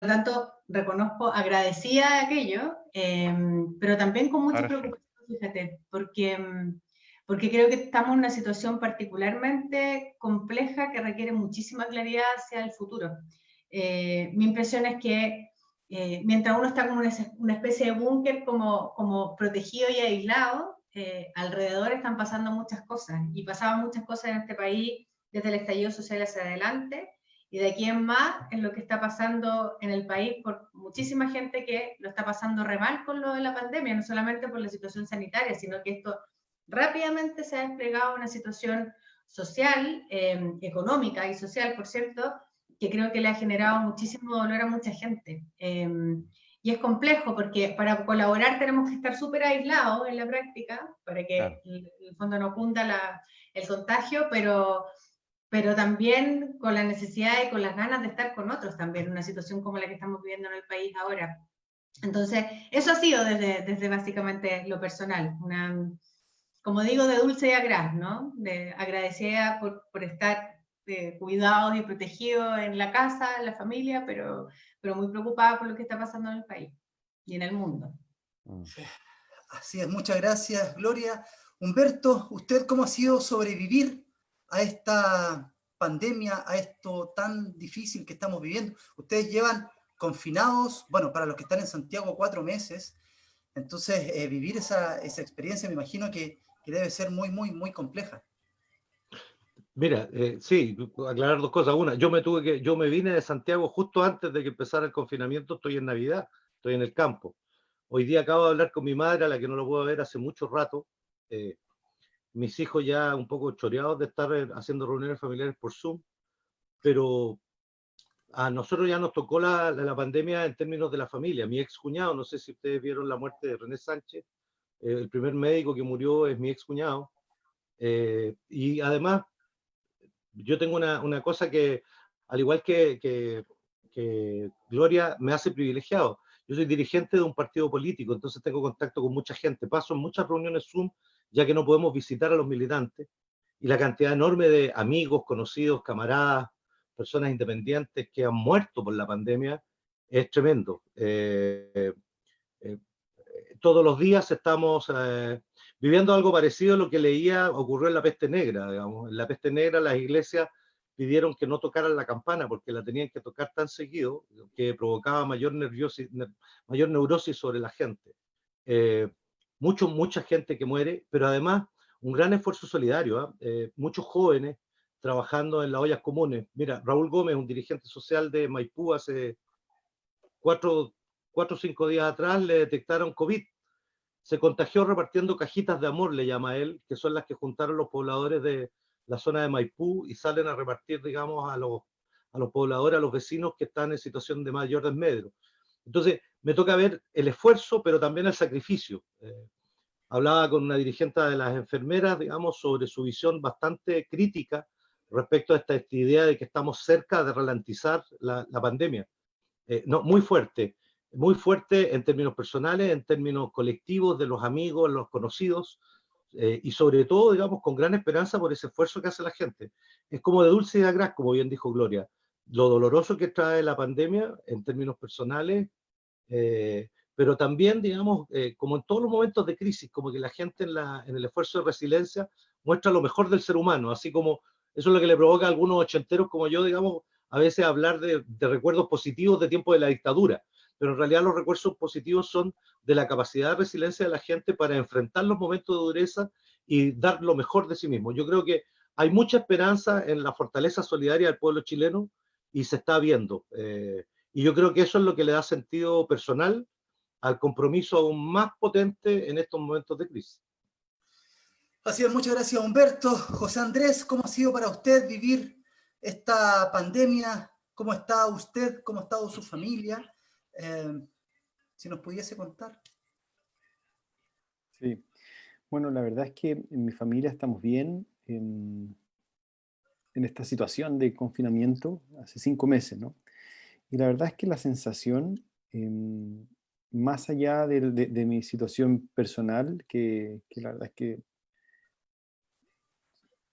lo tanto, reconozco, agradecida de aquello, pero también con mucha Ahora sí. preocupación, fíjate, porque creo que estamos en una situación particularmente compleja que requiere muchísima claridad hacia el futuro. Mi impresión es que mientras uno está como una especie de búnker como protegido y aislado, alrededor están pasando muchas cosas, y pasaban muchas cosas en este país desde el estallido social hacia adelante, y de aquí en más es lo que está pasando en el país por muchísima gente que lo está pasando re mal con lo de la pandemia, no solamente por la situación sanitaria, sino que esto rápidamente se ha desplegado una situación social, económica y social, por cierto, que creo que le ha generado muchísimo dolor a mucha gente. Y es complejo porque para colaborar tenemos que estar súper aislados en la práctica para que Claro. el fondo no cunda el contagio, pero también con la necesidad y con las ganas de estar con otros también, una situación como la que estamos viviendo en el país ahora. Entonces, eso ha sido desde básicamente lo personal, como digo, de dulce y agraz, ¿no? Agradecida por estar cuidados y protegidos en la casa, en la familia, pero muy preocupada por lo que está pasando en el país y en el mundo. Sí, así es, muchas gracias, Gloria. Humberto, ¿usted cómo ha sido sobrevivir a esta pandemia, a esto tan difícil que estamos viviendo? Ustedes llevan confinados, bueno, para los que están en Santiago, 4 meses, entonces vivir esa experiencia me imagino que debe ser muy, muy, muy compleja. Mira, sí, aclarar dos cosas. Una, yo me vine de Santiago justo antes de que empezara el confinamiento. Estoy en Navidad, estoy en el campo. Hoy día acabo de hablar con mi madre, a la que no lo puedo ver hace mucho rato. Eh, Mis hijos ya un poco choreados de estar haciendo reuniones familiares por Zoom, pero a nosotros ya nos tocó la pandemia en términos de la familia. Mi ex cuñado, no sé si ustedes vieron la muerte de René Sánchez, el primer médico que murió es mi ex cuñado. Y además, yo tengo una cosa que, al igual que Gloria, me hace privilegiado. Yo soy dirigente de un partido político, entonces tengo contacto con mucha gente. Paso en muchas reuniones Zoom, ya que no podemos visitar a los militantes. Y la cantidad enorme de amigos, conocidos, camaradas, personas independientes que han muerto por la pandemia es tremendo. Eh, Todos los días estamos viviendo algo parecido a lo que leía ocurrió en la peste negra, digamos. En la peste negra las iglesias pidieron que no tocaran la campana porque la tenían que tocar tan seguido que provocaba mayor neurosis sobre la gente. Eh, Mucha gente que muere, pero además un gran esfuerzo solidario, muchos jóvenes trabajando en las ollas comunes. Mira, Raúl Gómez, un dirigente social de Maipú, hace cuatro, 4 o 5 días atrás le detectaron COVID. Se contagió repartiendo cajitas de amor, le llama él, que son las que juntaron los pobladores de la zona de Maipú y salen a repartir, digamos, a los pobladores, a los vecinos que están en situación de mayor desmedro. Entonces, me toca ver el esfuerzo, pero también el sacrificio. Hablaba con una dirigente de las enfermeras, digamos, sobre su visión bastante crítica respecto a esta idea de que estamos cerca de ralentizar la pandemia. No, muy fuerte en términos personales, en términos colectivos, de los amigos, los conocidos, y sobre todo, digamos, con gran esperanza por ese esfuerzo que hace la gente. Es como de dulce y de agraz, como bien dijo Gloria, lo doloroso que trae la pandemia en términos personales, pero también, digamos, como en todos los momentos de crisis, como que la gente en el esfuerzo de resiliencia muestra lo mejor del ser humano, así como eso es lo que le provoca a algunos ochenteros como yo, digamos, a veces hablar de recuerdos positivos de tiempo de la dictadura, pero en realidad los recuerdos positivos son de la capacidad de resiliencia de la gente para enfrentar los momentos de dureza y dar lo mejor de sí mismo. Yo creo que hay mucha esperanza en la fortaleza solidaria del pueblo chileno y se está viendo. Y yo creo que eso es lo que le da sentido personal al compromiso aún más potente en estos momentos de crisis. Así es, muchas gracias, Humberto. José Andrés, ¿cómo ha sido para usted vivir esta pandemia? ¿Cómo está usted? ¿Cómo ha estado su familia? Eh, si nos pudiese contar. Sí, bueno, la verdad es que en mi familia estamos bien en esta situación de confinamiento hace 5 meses, ¿no? Y la verdad es que la sensación, más allá de mi situación personal, que la verdad es que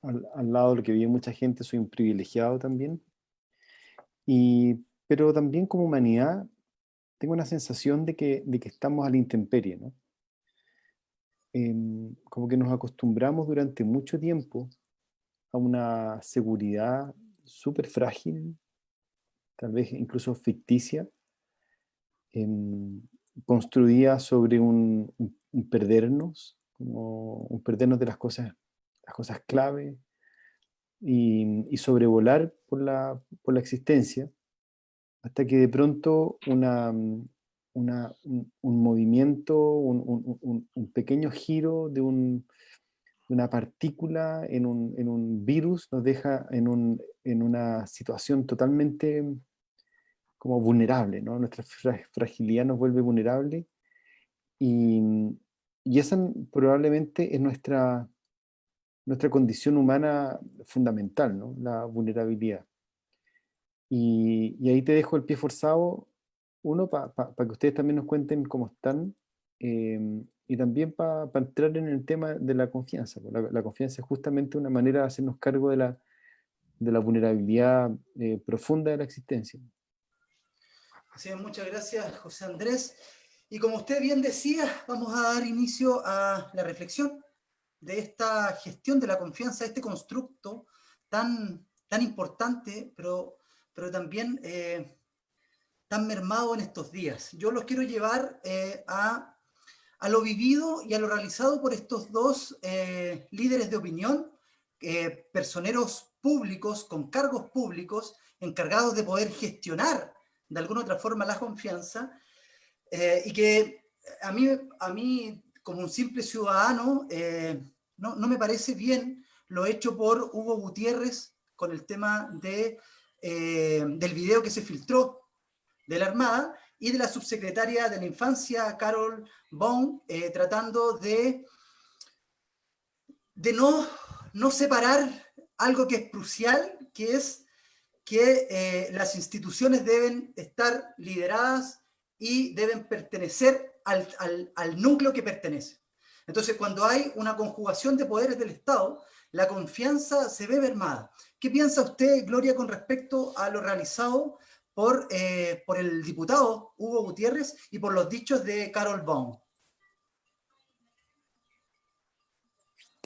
al lado de lo que vive mucha gente, soy un privilegiado también. Y pero también como humanidad tengo una sensación de que estamos a la intemperie, ¿no? Como que nos acostumbramos durante mucho tiempo a una seguridad súper frágil, tal vez incluso ficticia, construida sobre un perdernos, como un perdernos de las cosas clave, y sobrevolar por la existencia, hasta que de pronto un movimiento, un pequeño giro de una partícula en un virus nos deja en una situación totalmente como vulnerable, ¿no? Nuestra fragilidad nos vuelve vulnerable, y esa probablemente es nuestra condición humana fundamental, ¿no? La vulnerabilidad. Y ahí te dejo el pie forzado, uno, para que ustedes también nos cuenten cómo están, y también para entrar en el tema de la confianza. La confianza es justamente una manera de hacernos cargo de la vulnerabilidad profunda de la existencia. Así es, muchas gracias, José Andrés. Y como usted bien decía, vamos a dar inicio a la reflexión de esta gestión de la confianza, este constructo tan importante, pero también tan mermado en estos días. Yo los quiero llevar a lo vivido y a lo realizado por estos dos líderes de opinión, personeros públicos con cargos públicos encargados de poder gestionar de alguna otra forma la confianza, y que a mí como un simple ciudadano no me parece bien lo hecho por Hugo Gutiérrez con el tema del video que se filtró de la Armada y de la subsecretaria de la Infancia, Carol Baum, tratando de no separar algo que es crucial, que es que las instituciones deben estar lideradas y deben pertenecer al núcleo que pertenece. Entonces, cuando hay una conjugación de poderes del Estado, la confianza se ve mermada. ¿Qué piensa usted, Gloria, con respecto a lo realizado por el diputado Hugo Gutiérrez y por los dichos de Carol Baum?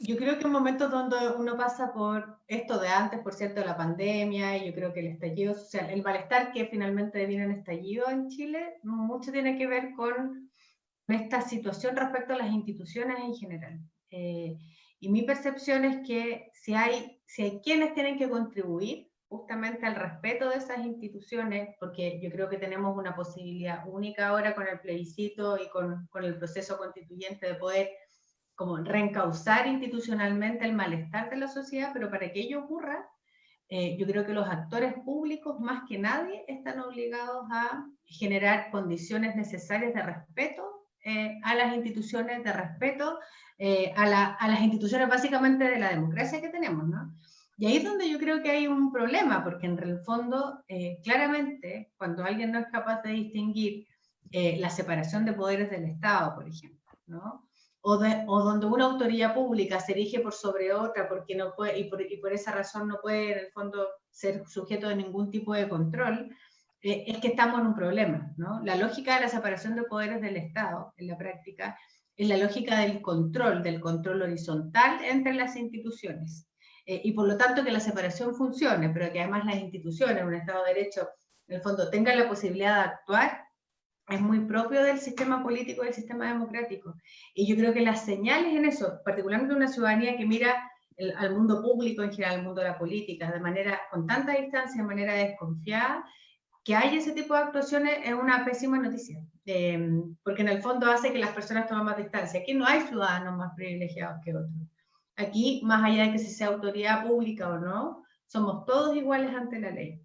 Yo creo que en momentos donde uno pasa por esto de antes, por cierto, de la pandemia, y yo creo que el estallido social, el malestar que finalmente viene en estallido en Chile, mucho tiene que ver con esta situación respecto a las instituciones en general. Y mi percepción es que si hay quienes tienen que contribuir justamente al respeto de esas instituciones, porque yo creo que tenemos una posibilidad única ahora con el plebiscito y con el proceso constituyente de poder como reencauzar institucionalmente el malestar de la sociedad, pero para que ello ocurra, yo creo que los actores públicos, más que nadie, están obligados a generar condiciones necesarias de respeto a las instituciones, de respeto a las instituciones básicamente de la democracia que tenemos, ¿no? Y ahí es donde yo creo que hay un problema, porque en el fondo, claramente, cuando alguien no es capaz de distinguir la separación de poderes del Estado, por ejemplo, ¿no? O donde una autoridad pública se erige por sobre otra porque no puede, y por esa razón no puede en el fondo ser sujeto de ningún tipo de control, es que estamos en un problema, ¿no? La lógica de la separación de poderes del Estado, en la práctica, es la lógica del control horizontal entre las instituciones. Y por lo tanto que la separación funcione, pero que además las instituciones, un Estado de Derecho, en el fondo tengan la posibilidad de actuar, es muy propio del sistema político y del sistema democrático. Y yo creo que las señales en eso, particularmente una ciudadanía que mira al mundo público en general, al mundo de la política, de manera, con tanta distancia, de manera desconfiada, que haya ese tipo de actuaciones es una pésima noticia, porque en el fondo hace que las personas tomen más distancia. Aquí no hay ciudadanos más privilegiados que otros. Aquí, más allá de que se sea autoridad pública o no, somos todos iguales ante la ley.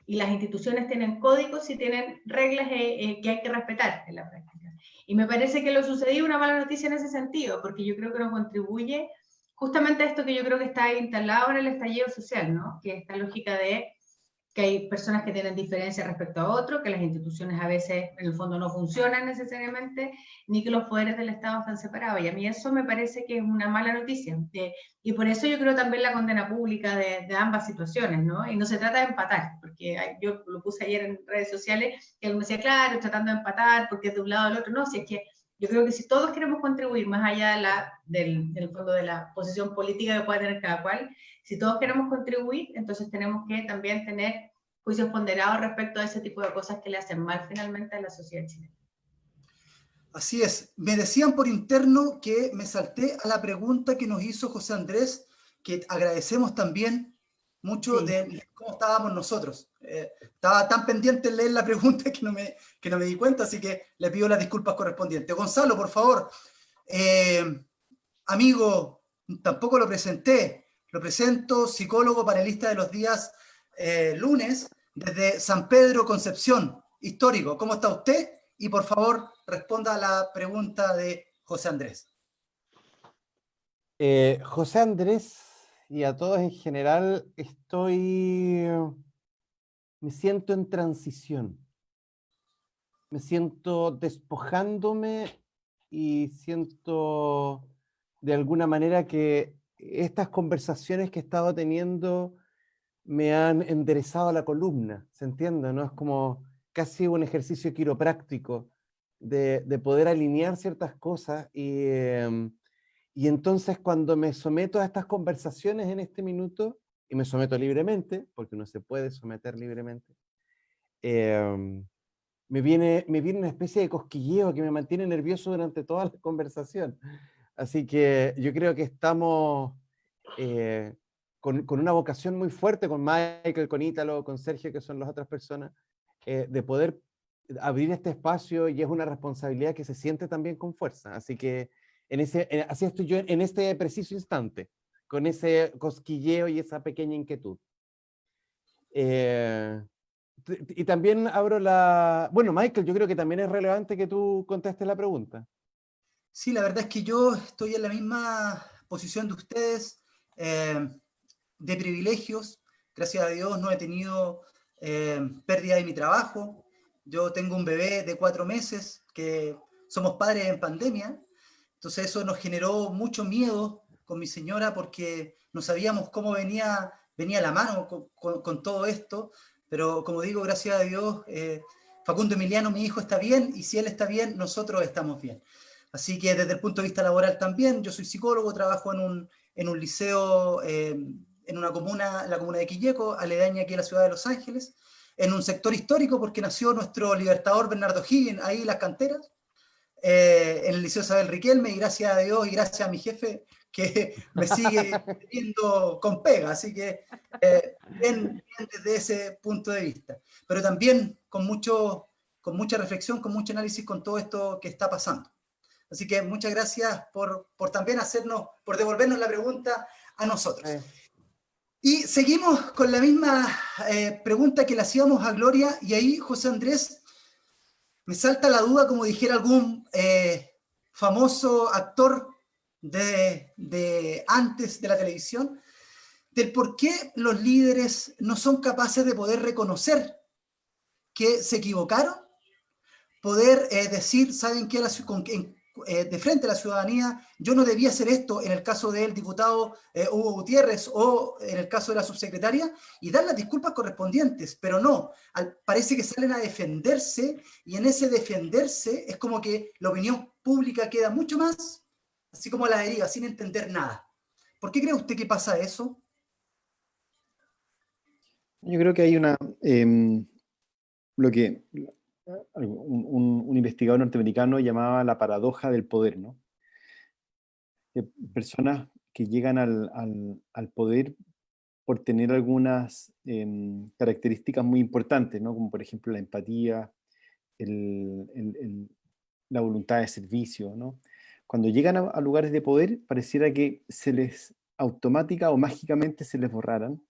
Y las instituciones tienen códigos y tienen reglas que hay que respetar en la práctica. Y me parece que lo sucedió una mala noticia en ese sentido, porque yo creo que nos contribuye justamente a esto que yo creo que está instalado en el estallido social, ¿no? Que esta lógica de que hay personas que tienen diferencias respecto a otros, que las instituciones a veces en el fondo no funcionan necesariamente, ni que los poderes del Estado están separados. Y a mí eso me parece que es una mala noticia. Y por eso yo creo también la condena pública de ambas situaciones, ¿no? Y no se trata de empatar, porque yo lo puse ayer en redes sociales, que alguien me decía, claro, tratando de empatar, porque es de un lado o del otro. No, si es que yo creo que si todos queremos contribuir, más allá del fondo de la posición política que pueda tener cada cual, si todos queremos contribuir, entonces tenemos que también tener juicios ponderados respecto a ese tipo de cosas que le hacen mal finalmente a la sociedad chilena. Así es. Me decían por interno que me salté a la pregunta que nos hizo José Andrés, que agradecemos también mucho, Sí. de cómo estábamos nosotros. Estaba tan pendiente en leer la pregunta que no me di cuenta, así que le pido las disculpas correspondientes. Gonzalo, por favor. Amigo, tampoco lo presenté. Lo presento, psicólogo panelista de los días lunes, desde San Pedro, Concepción, histórico. ¿Cómo está usted? Y por favor, responda a la pregunta de José Andrés. José Andrés y a todos en general, me siento en transición. Me siento despojándome y siento de alguna manera que estas conversaciones que he estado teniendo me han enderezado la columna, ¿se entiende? ¿No? Es como casi un ejercicio quiropráctico de poder alinear ciertas cosas y entonces cuando me someto a estas conversaciones en este minuto, y me someto libremente, porque uno se puede someter libremente, me viene una especie de cosquilleo que me mantiene nervioso durante toda la conversación. Así que yo creo que estamos con una vocación muy fuerte, con Michael, con Ítalo, con Sergio, que son las otras personas, de poder abrir este espacio, y es una responsabilidad que se siente también con fuerza. Así que así estoy yo en este preciso instante, con ese cosquilleo y esa pequeña inquietud. Y también abro la... Bueno, Michael, yo creo que también es relevante que tú contestes la pregunta. Sí, la verdad es que yo estoy en la misma posición de ustedes, de privilegios. Gracias a Dios no he tenido pérdida de mi trabajo. Yo tengo un bebé de 4 meses, que somos padres en pandemia. Entonces eso nos generó mucho miedo con mi señora, porque no sabíamos cómo venía la mano con todo esto. Pero como digo, gracias a Dios, Facundo Emiliano, mi hijo, está bien, y si él está bien, nosotros estamos bien. Así que desde el punto de vista laboral también, yo soy psicólogo, trabajo en un liceo, en una comuna, la comuna de Quilleco, aledaña aquí a la ciudad de Los Ángeles, en un sector histórico porque nació nuestro libertador Bernardo Higgins, ahí en las canteras, en el Liceo Isabel Riquelme, y gracias a Dios y gracias a mi jefe que me sigue teniendo con pega, así que bien desde ese punto de vista. Pero también con mucha reflexión, con mucho análisis con todo esto que está pasando. Así que muchas gracias por también por devolvernos la pregunta a nosotros. Y seguimos con la misma pregunta que le hacíamos a Gloria, y ahí, José Andrés, me salta la duda, como dijera algún famoso actor de antes de la televisión, del por qué los líderes no son capaces de poder reconocer que se equivocaron, poder decir, ¿saben qué? De frente a la ciudadanía, yo no debía hacer esto, en el caso del diputado Hugo Gutiérrez, o en el caso de la subsecretaria, y dar las disculpas correspondientes, pero no, parece que salen a defenderse, y en ese defenderse es como que la opinión pública queda mucho más, así como a la deriva, sin entender nada. ¿Por qué cree usted que pasa eso? Yo creo que hay lo que un investigador norteamericano llamaba la paradoja del poder, ¿no? Que personas que llegan al poder por tener algunas características muy importantes, ¿no? Como por ejemplo la empatía, la voluntad de servicio, ¿no? Cuando llegan a lugares de poder, pareciera que se les automática o mágicamente se les borraran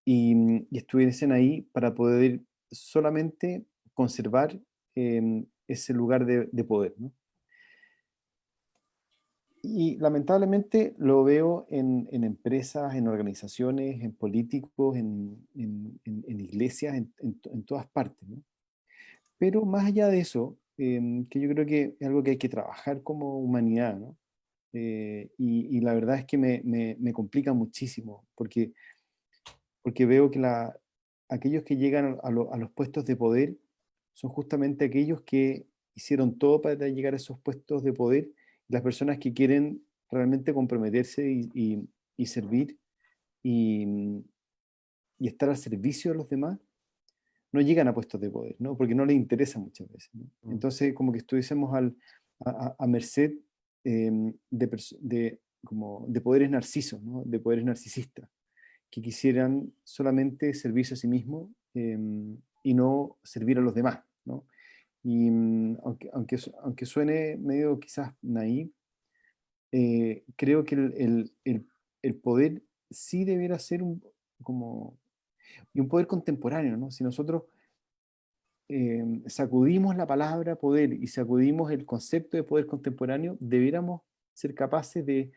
y estuviesen ahí para poder solamente conservar ese lugar de poder, ¿no? Y lamentablemente lo veo en empresas, en organizaciones, en políticos, en iglesias, en todas partes, ¿no? Pero más allá de eso, que yo creo que es algo que hay que trabajar como humanidad, ¿no? Y la verdad es que me complica muchísimo, porque veo que aquellos que llegan a los puestos de poder son justamente aquellos que hicieron todo para llegar a esos puestos de poder, y las personas que quieren realmente comprometerse y servir y, y estar al servicio de los demás, no llegan a puestos de poder, ¿no? Porque no les interesa muchas veces, ¿no? Entonces, como que estuviésemos a merced como de poderes narcisos, ¿no? De poderes narcisistas, que quisieran solamente servirse a sí mismos y no servir a los demás, ¿no? Y aunque suene medio quizás naif, creo que el poder sí debiera ser y un poder contemporáneo, ¿no? Si nosotros sacudimos la palabra poder y sacudimos el concepto de poder contemporáneo, debiéramos ser capaces de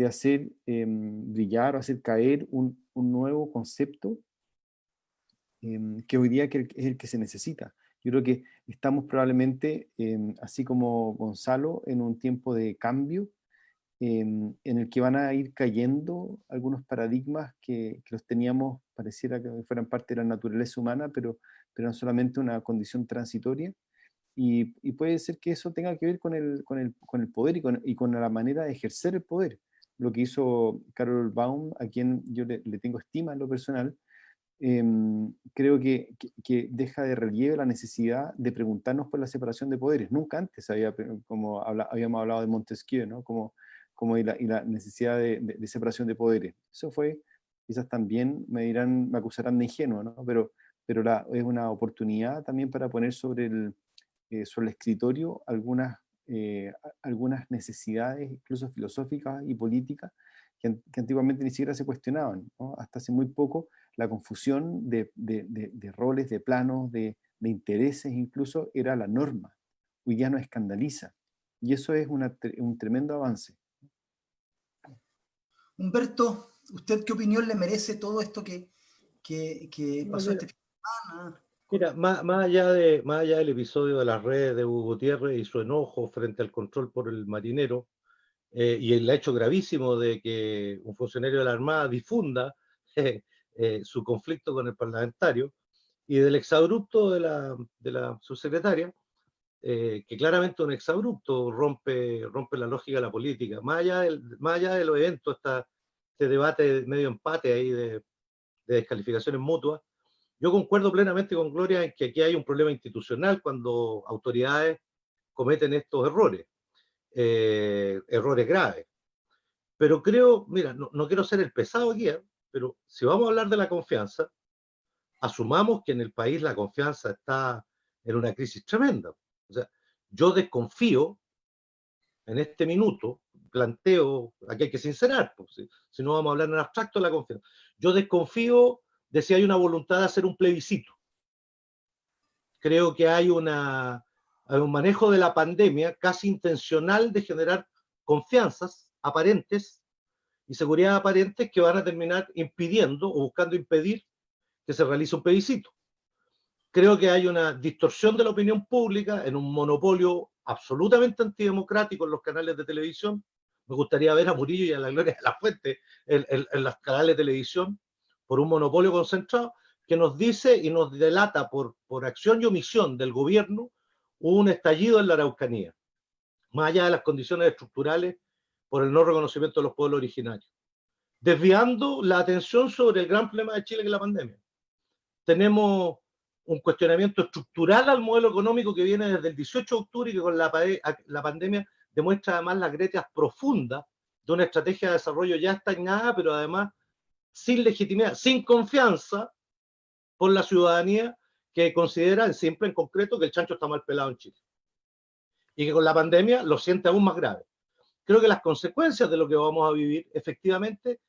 hacer brillar o hacer caer un nuevo concepto que hoy día es el que se necesita. Yo creo que estamos probablemente, así como Gonzalo, en un tiempo de cambio en el que van a ir cayendo algunos paradigmas que los teníamos, pareciera que fueran parte de la naturaleza humana, pero eran solamente una condición transitoria. Y puede ser que eso tenga que ver con el poder y con la manera de ejercer el poder. Lo que hizo Carol Baum, a quien yo le tengo estima en lo personal, creo que deja de relieve la necesidad de preguntarnos por la separación de poderes. Nunca antes habíamos hablado de Montesquieu, ¿no? Y la necesidad de separación de poderes. Eso fue, quizás también me acusarán de ingenuo, ¿no? Pero es una oportunidad también para poner sobre el escritorio algunas necesidades, incluso filosóficas y políticas, que antiguamente ni siquiera se cuestionaban, ¿no? Hasta hace muy poco la confusión de roles, de planos, de intereses incluso era la norma. Hoy ya nos escandaliza. Y eso es un tremendo avance. Humberto, ¿usted qué opinión le merece todo esto que pasó este fin de semana? Mira, más allá del episodio de las redes de Hugo Gutiérrez y su enojo frente al control por el marinero, y el hecho gravísimo de que un funcionario de la Armada difunda su conflicto con el parlamentario, y del exabrupto de la subsecretaria, que claramente un exabrupto rompe la lógica de la política. Más allá de los eventos, este debate medio empate ahí de descalificaciones mutuas, yo concuerdo plenamente con Gloria en que aquí hay un problema institucional cuando autoridades cometen estos errores graves. Pero creo, mira, no quiero ser el pesado aquí, pero si vamos a hablar de la confianza, asumamos que en el país la confianza está en una crisis tremenda. O sea, yo desconfío en este minuto, planteo, aquí hay que sincerar, pues, si no vamos a hablar en abstracto de la confianza. Yo desconfío de si hay una voluntad de hacer un plebiscito. Creo que hay un manejo de la pandemia casi intencional de generar confianzas aparentes y seguridad aparentes que van a terminar impidiendo o buscando impedir que se realice un plebiscito. Creo que hay una distorsión de la opinión pública en un monopolio absolutamente antidemocrático en los canales de televisión. Me gustaría ver a Murillo y a la Gloria de la Fuente en los canales de televisión por un monopolio concentrado que nos dice y nos delata por acción y omisión del gobierno un estallido en la Araucanía, más allá de las condiciones estructurales por el no reconocimiento de los pueblos originarios, desviando la atención sobre el gran problema de Chile, que es la pandemia. Tenemos un cuestionamiento estructural al modelo económico que viene desde el 18 de octubre y que con la pandemia demuestra además las grietas profundas de una estrategia de desarrollo ya estagnada, pero además sin legitimidad, sin confianza por la ciudadanía, que considera siempre en concreto que el chancho está mal pelado en Chile y que con la pandemia lo siente aún más grave. Creo que las consecuencias de lo que vamos a vivir efectivamente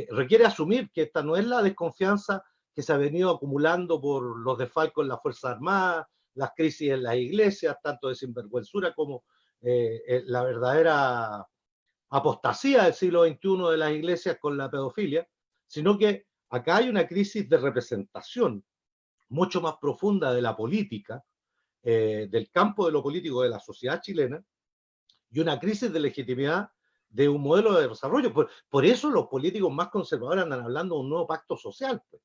requiere asumir que esta no es la desconfianza que se ha venido acumulando por los desfalcos en las Fuerzas Armadas, las crisis en las iglesias, tanto de sinvergüenzura como la verdadera apostasía del siglo XXI de las iglesias con la pedofilia, sino que acá hay una crisis de representación mucho más profunda de la política, del campo de lo político de la sociedad chilena, y una crisis de legitimidad de un modelo de desarrollo. Por eso los políticos más conservadores andan hablando de un nuevo pacto social, pues.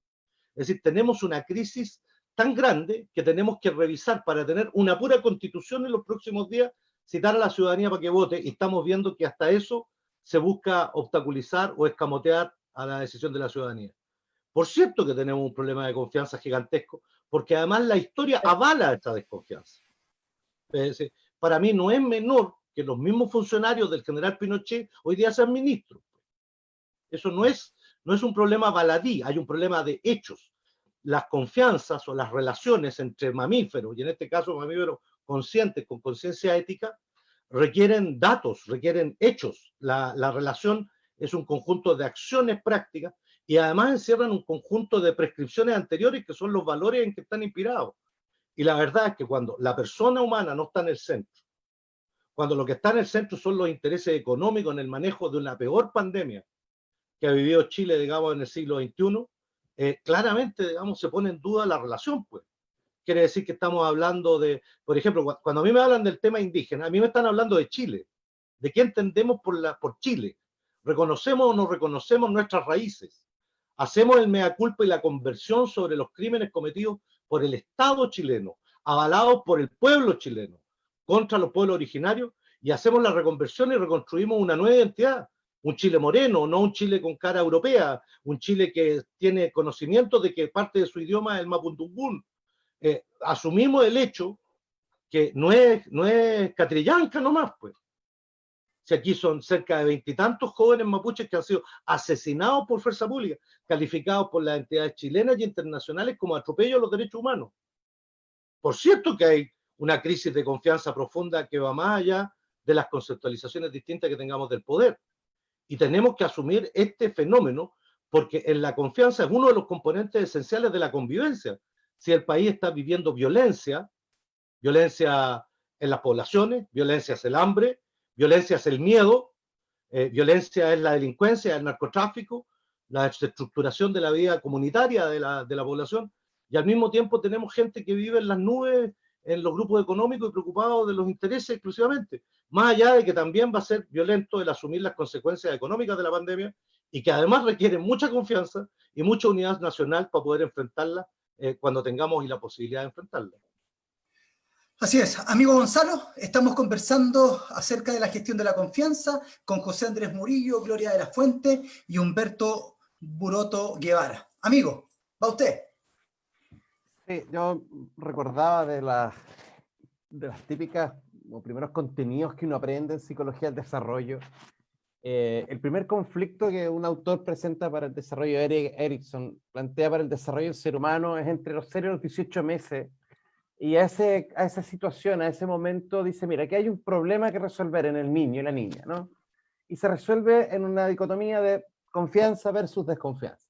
Es decir, tenemos una crisis tan grande que tenemos que revisar para tener una pura constitución en los próximos días, citar a la ciudadanía para que vote, y estamos viendo que hasta eso se busca obstaculizar o escamotear a la decisión de la ciudadanía. Por cierto que tenemos un problema de confianza gigantesco, porque además la historia avala esta desconfianza. Es decir, para mí no es menor que los mismos funcionarios del general Pinochet hoy día sean ministros. Eso no es un problema baladí, hay un problema de hechos. Las confianzas o las relaciones entre mamíferos, y en este caso mamíferos conscientes con conciencia ética, requieren datos, requieren hechos. La relación es un conjunto de acciones prácticas y además encierran un conjunto de prescripciones anteriores que son los valores en que están inspirados. Y la verdad es que cuando la persona humana no está en el centro, cuando lo que está en el centro son los intereses económicos en el manejo de una peor pandemia que ha vivido Chile, digamos, en el siglo XXI, claramente, digamos, se pone en duda la relación, pues. Quiere decir que estamos hablando de, por ejemplo, cuando a mí me hablan del tema indígena, a mí me están hablando de Chile, de qué entendemos por Chile. ¿Reconocemos o no reconocemos nuestras raíces? ¿Hacemos el mea culpa y la conversión sobre los crímenes cometidos por el Estado chileno, avalados por el pueblo chileno, contra los pueblos originarios? Y hacemos la reconversión y reconstruimos una nueva identidad. Un Chile moreno, no un Chile con cara europea, un Chile que tiene conocimiento de que parte de su idioma es el mapudungún. Asumimos el hecho que no es Catrillanca nomás, pues. Si aquí son cerca de 20 y tantos jóvenes mapuches que han sido asesinados por fuerza pública, calificados por las entidades chilenas y internacionales como atropello a los derechos humanos. Por cierto que hay una crisis de confianza profunda que va más allá de las conceptualizaciones distintas que tengamos del poder. Y tenemos que asumir este fenómeno porque en la confianza es uno de los componentes esenciales de la convivencia. Si el país está viviendo violencia en las poblaciones, violencia es el hambre, violencia es el miedo, violencia es la delincuencia, el narcotráfico, la desestructuración de la vida comunitaria de la población, y al mismo tiempo tenemos gente que vive en las nubes, en los grupos económicos y preocupados de los intereses exclusivamente, más allá de que también va a ser violento el asumir las consecuencias económicas de la pandemia y que además requiere mucha confianza y mucha unidad nacional para poder enfrentarla cuando tengamos la posibilidad de enfrentarla. Así es, amigo Gonzalo, estamos conversando acerca de la gestión de la confianza con José Andrés Murillo, Gloria de la Fuente y Humberto Buroto Guevara. Amigo, va usted. Sí, yo recordaba de las típicas o primeros contenidos que uno aprende en psicología del desarrollo. El primer conflicto que un autor presenta para el desarrollo, Erik Erikson, plantea para el desarrollo del ser humano es entre los 0 y los 18 meses. Y a esa situación, a ese momento, dice, mira, aquí hay un problema que resolver en el niño y la niña, ¿no? Y se resuelve en una dicotomía de confianza versus desconfianza.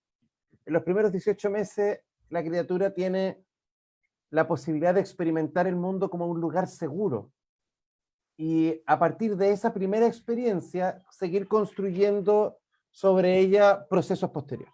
En los primeros 18 meses, la criatura tiene la posibilidad de experimentar el mundo como un lugar seguro. Y a partir de esa primera experiencia, seguir construyendo sobre ella procesos posteriores.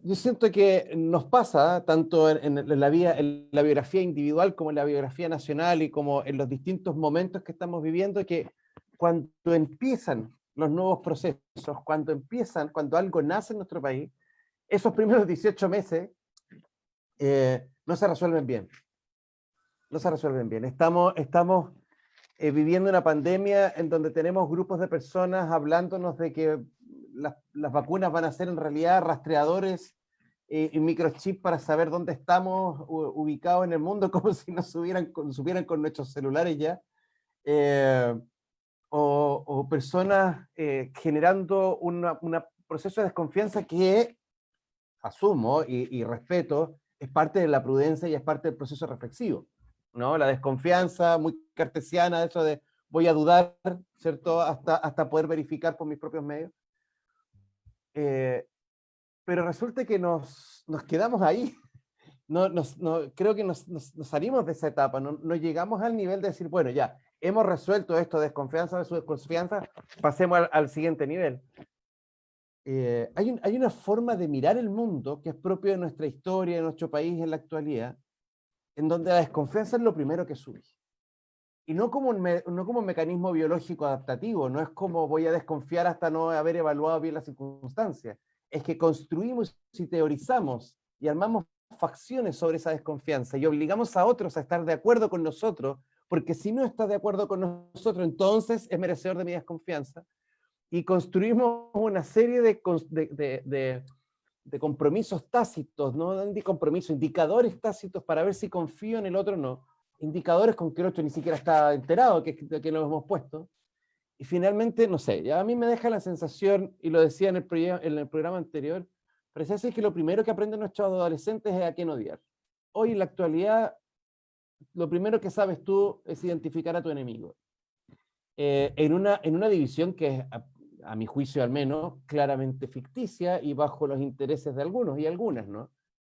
Yo siento que nos pasa, tanto en la biografía individual como en la biografía nacional y como en los distintos momentos que estamos viviendo, que cuando empiezan los nuevos procesos, cuando algo nace en nuestro país, esos primeros 18 meses no se resuelven bien. No se resuelven bien. Estamos viviendo una pandemia en donde tenemos grupos de personas hablándonos de que las vacunas van a ser en realidad rastreadores y microchips para saber dónde estamos ubicados en el mundo, como si nos supieran con nuestros celulares ya. O personas generando un proceso de desconfianza que asumo y respeto, es parte de la prudencia y es parte del proceso reflexivo, ¿no? La desconfianza muy cartesiana, eso de voy a dudar, ¿cierto? Hasta poder verificar por mis propios medios. Pero resulta que nos quedamos ahí creo que nos salimos de esa etapa, no llegamos al nivel de decir, bueno, ya, hemos resuelto esto, desconfianza versus desconfianza, pasemos al siguiente nivel. Hay una forma de mirar el mundo que es propio de nuestra historia, de nuestro país en la actualidad, en donde la desconfianza es lo primero que surge. Y no como un mecanismo biológico adaptativo, no es como voy a desconfiar hasta no haber evaluado bien las circunstancias. Es que construimos y teorizamos y armamos facciones sobre esa desconfianza y obligamos a otros a estar de acuerdo con nosotros, porque si no está de acuerdo con nosotros, entonces es merecedor de mi desconfianza. Y construimos una serie de compromisos tácitos, no de compromisos, indicadores tácitos para ver si confío en el otro o no. Indicadores con que el otro ni siquiera está enterado que lo hemos puesto. Y finalmente, no sé, ya a mí me deja la sensación, y lo decía en el programa anterior, parece que lo primero que aprenden nuestros adolescentes es a quién odiar. Hoy en la actualidad, lo primero que sabes tú es identificar a tu enemigo. En una división que es, a mi juicio al menos, claramente ficticia y bajo los intereses de algunos y algunas, ¿no?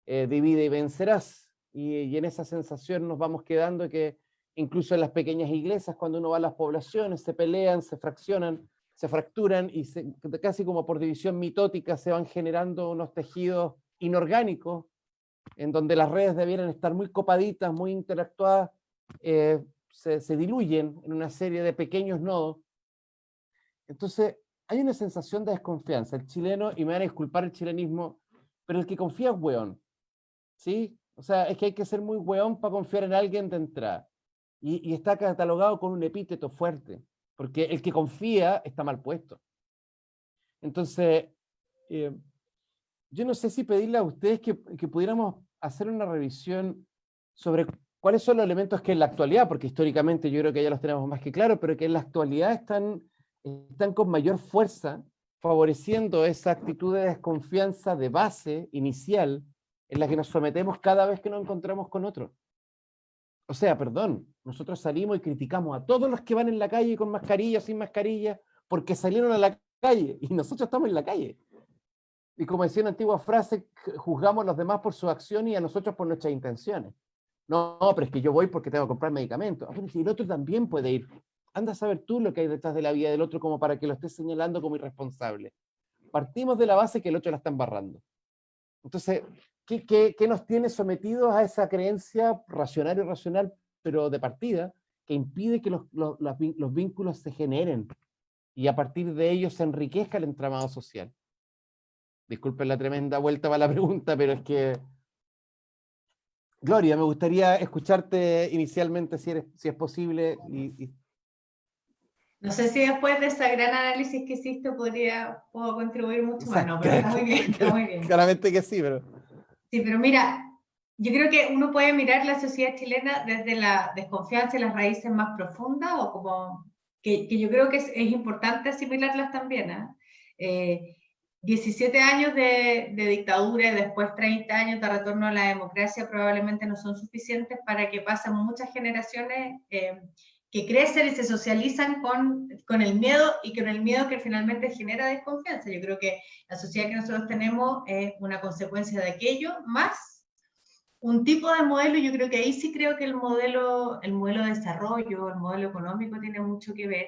Divide y vencerás. Y en esa sensación nos vamos quedando que incluso en las pequeñas iglesias, cuando uno va a las poblaciones, se pelean, se fraccionan, se fracturan y casi como por división mitótica se van generando unos tejidos inorgánicos en donde las redes debieran estar muy copaditas, muy interactuadas, se diluyen en una serie de pequeños nodos. Entonces, hay una sensación de desconfianza. El chileno, y me van a disculpar el chilenismo, pero el que confía es hueón, ¿sí? O sea, es que hay que ser muy hueón para confiar en alguien de entrada. Y está catalogado con un epíteto fuerte, porque el que confía está mal puesto. Entonces, yo no sé si pedirle a ustedes que pudiéramos hacer una revisión sobre cuáles son los elementos que en la actualidad, porque históricamente yo creo que ya los tenemos más que claro, pero que en la actualidad están con mayor fuerza favoreciendo esa actitud de desconfianza de base inicial en la que nos sometemos cada vez que nos encontramos con otro. O sea, perdón, nosotros salimos y criticamos a todos los que van en la calle con mascarilla, sin mascarilla, porque salieron a la calle y nosotros estamos en la calle. Y como decía una antigua frase, juzgamos a los demás por su acción y a nosotros por nuestras intenciones. No, pero es que yo voy porque tengo que comprar medicamentos. Y el otro también puede ir. Anda a saber tú lo que hay detrás de la vida del otro como para que lo estés señalando como irresponsable. Partimos de la base que el otro la está embarrando. Entonces, ¿qué nos tiene sometidos a esa creencia racional y irracional, pero de partida, que impide que los vínculos se generen y a partir de ellos se enriquezca el entramado social? Disculpen la tremenda vuelta para la pregunta, pero es que... Gloria, me gustaría escucharte inicialmente, si es posible. No sé si después de ese gran análisis que hiciste puedo contribuir mucho más. No, pero está muy bien, está muy bien. Claramente que sí, pero... Sí, pero mira, yo creo que uno puede mirar la sociedad chilena desde la desconfianza y las raíces más profundas, o como que yo creo que es importante asimilarlas también, ¿eh? 17 años de dictadura y después 30 años de retorno a la democracia probablemente no son suficientes para que pasen muchas generaciones que crecen y se socializan con el miedo, y con el miedo que finalmente genera desconfianza. Yo creo que la sociedad que nosotros tenemos es una consecuencia de aquello, más un tipo de modelo. Yo creo que ahí sí creo que el modelo de desarrollo, el modelo económico tiene mucho que ver,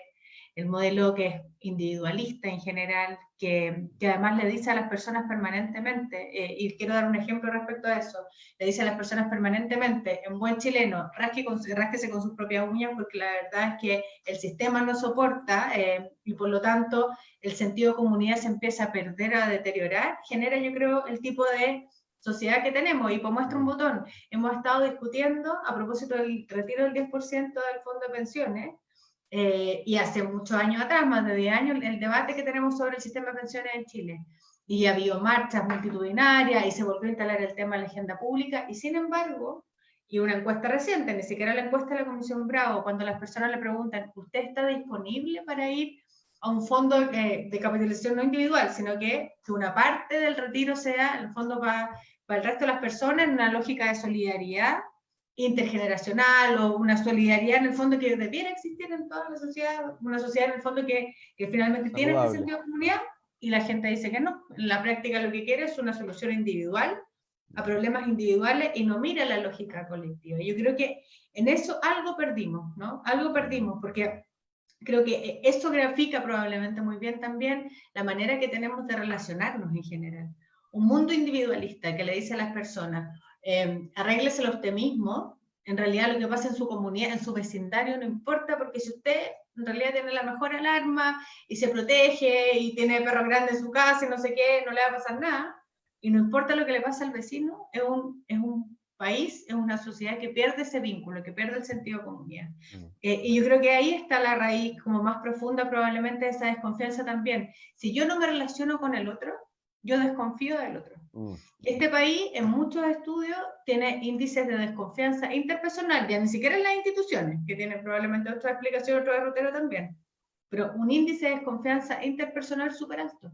el modelo que es individualista en general, que además le dice a las personas permanentemente, y quiero dar un ejemplo respecto a eso, le dice a las personas permanentemente, en buen chileno, rásquese con sus propias uñas, porque la verdad es que el sistema no soporta, y por lo tanto el sentido de comunidad se empieza a perder, a deteriorar, genera, yo creo, el tipo de sociedad que tenemos. Y por muestra un botón, hemos estado discutiendo a propósito del retiro del 10% del fondo de pensiones, y hace muchos años atrás, más de 10 años, el debate que tenemos sobre el sistema de pensiones en Chile. Y ha habido marchas multitudinarias y se volvió a instalar el tema en la agenda pública, y sin embargo, y una encuesta reciente, ni siquiera la encuesta de la Comisión Bravo, cuando las personas le preguntan, ¿usted está disponible para ir a un fondo de capitalización no individual, sino que una parte del retiro sea el fondo para el resto de las personas, en una lógica de solidaridad intergeneracional, o una solidaridad en el fondo que debiera existir en toda la sociedad, una sociedad en el fondo que finalmente tiene este sentido de comunidad? Y la gente dice que no. En la práctica lo que quiere es una solución individual a problemas individuales y no mira la lógica colectiva. Yo creo que en eso algo perdimos, ¿no? Algo perdimos, porque creo que esto grafica probablemente muy bien también la manera que tenemos de relacionarnos en general. Un mundo individualista que le dice a las personas, arrégleselo usted mismo, en realidad lo que pasa en su comunidad, en su vecindario, no importa, porque si usted en realidad tiene la mejor alarma y se protege y tiene perro grande en su casa y no sé qué, no le va a pasar nada, y no importa lo que le pasa al vecino, es un país, es una sociedad que pierde ese vínculo, que pierde el sentido de comunidad. Y yo creo que ahí está la raíz como más profunda probablemente de esa desconfianza también. Si yo no me relaciono con el otro, yo desconfío del otro. Este país, en muchos estudios, tiene índices de desconfianza interpersonal, ya ni siquiera en las instituciones, que tienen probablemente otra explicación, otro derrotero también, pero un índice de desconfianza interpersonal súper alto.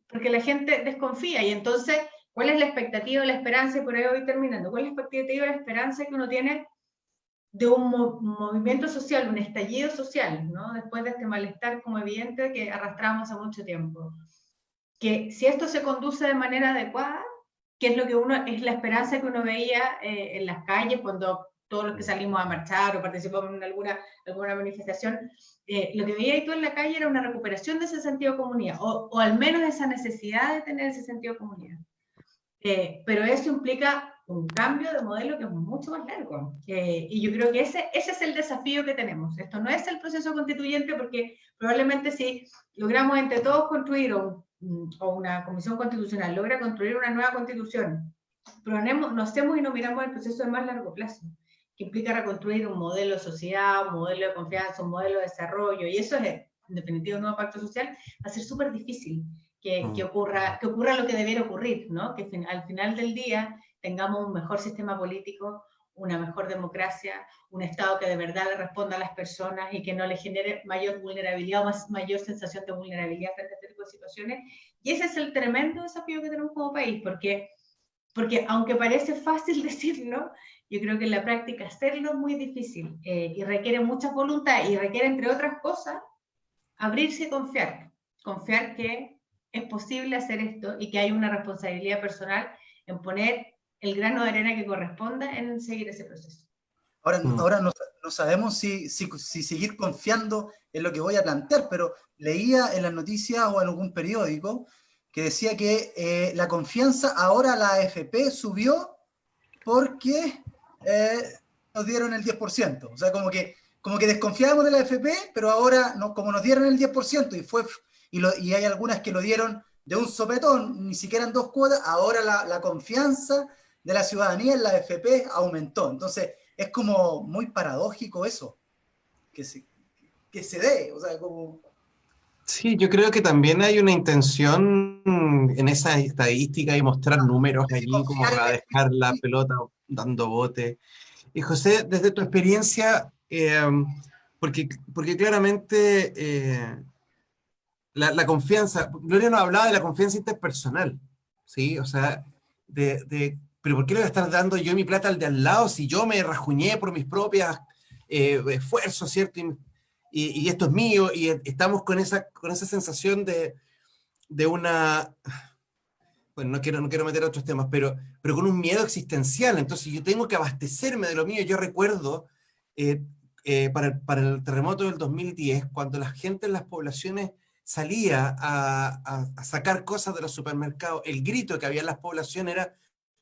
Porque la gente desconfía, y entonces, ¿cuál es la expectativa, la esperanza? Y por ahí voy terminando. ¿Cuál es la expectativa, la esperanza que uno tiene de un movimiento social, un estallido social, ¿no? Después de este malestar como evidente que arrastramos hace mucho tiempo? Que si esto se conduce de manera adecuada, que es lo que es la esperanza que uno veía en las calles cuando todos los que salimos a marchar o participamos en alguna manifestación, lo que veía tú en la calle era una recuperación de ese sentido de comunidad, o al menos esa necesidad de tener ese sentido de comunidad. Pero eso implica un cambio de modelo que es mucho más largo. Y yo creo que ese es el desafío que tenemos. Esto no es el proceso constituyente, porque probablemente si logramos entre todos construir, o una comisión constitucional logra construir una nueva constitución, pero no hacemos y no miramos el proceso de más largo plazo, que implica reconstruir un modelo de sociedad, un modelo de confianza, un modelo de desarrollo, y eso es, en definitiva, un nuevo pacto social, va a ser súper difícil que ocurra lo que debiera ocurrir, ¿no? Que al final del día tengamos un mejor sistema político, una mejor democracia, un Estado que de verdad le responda a las personas y que no le genere mayor vulnerabilidad o mayor sensación de vulnerabilidad frente a este tipo de situaciones. Y ese es el tremendo desafío que tenemos como país, porque aunque parece fácil decirlo, yo creo que en la práctica hacerlo es muy difícil y requiere mucha voluntad y requiere, entre otras cosas, abrirse y confiar que es posible hacer esto y que hay una responsabilidad personal en poner el grano de arena que corresponda en seguir ese proceso. Ahora no sabemos si seguir confiando en lo que voy a plantear, pero leía en las noticias o en algún periódico que decía que la confianza ahora la AFP subió porque nos dieron el 10%. O sea, como que desconfiábamos de la AFP, pero ahora como nos dieron el 10% y hay algunas que lo dieron de un sopetón, ni siquiera en 2 cuotas, ahora la confianza de la ciudadanía en la AFP aumentó. Entonces, es como muy paradójico eso, que se dé, o sea, como... Sí, yo creo que también hay una intención en esa estadística y mostrar números allí como para dejar la pelota dando bote. Y José, desde tu experiencia, porque claramente la confianza, Gloria nos hablaba de la confianza interpersonal, ¿sí? O sea, pero ¿por qué le voy a estar dando yo mi plata al de al lado si yo me rajuñé por mis propios esfuerzos, ¿cierto? Y esto es mío, y estamos con esa sensación de una... Bueno, no quiero meter a otros temas, pero con un miedo existencial. Entonces yo tengo que abastecerme de lo mío. Yo recuerdo para el terremoto del 2010, cuando la gente en las poblaciones salía a sacar cosas de los supermercados, el grito que había en las poblaciones era: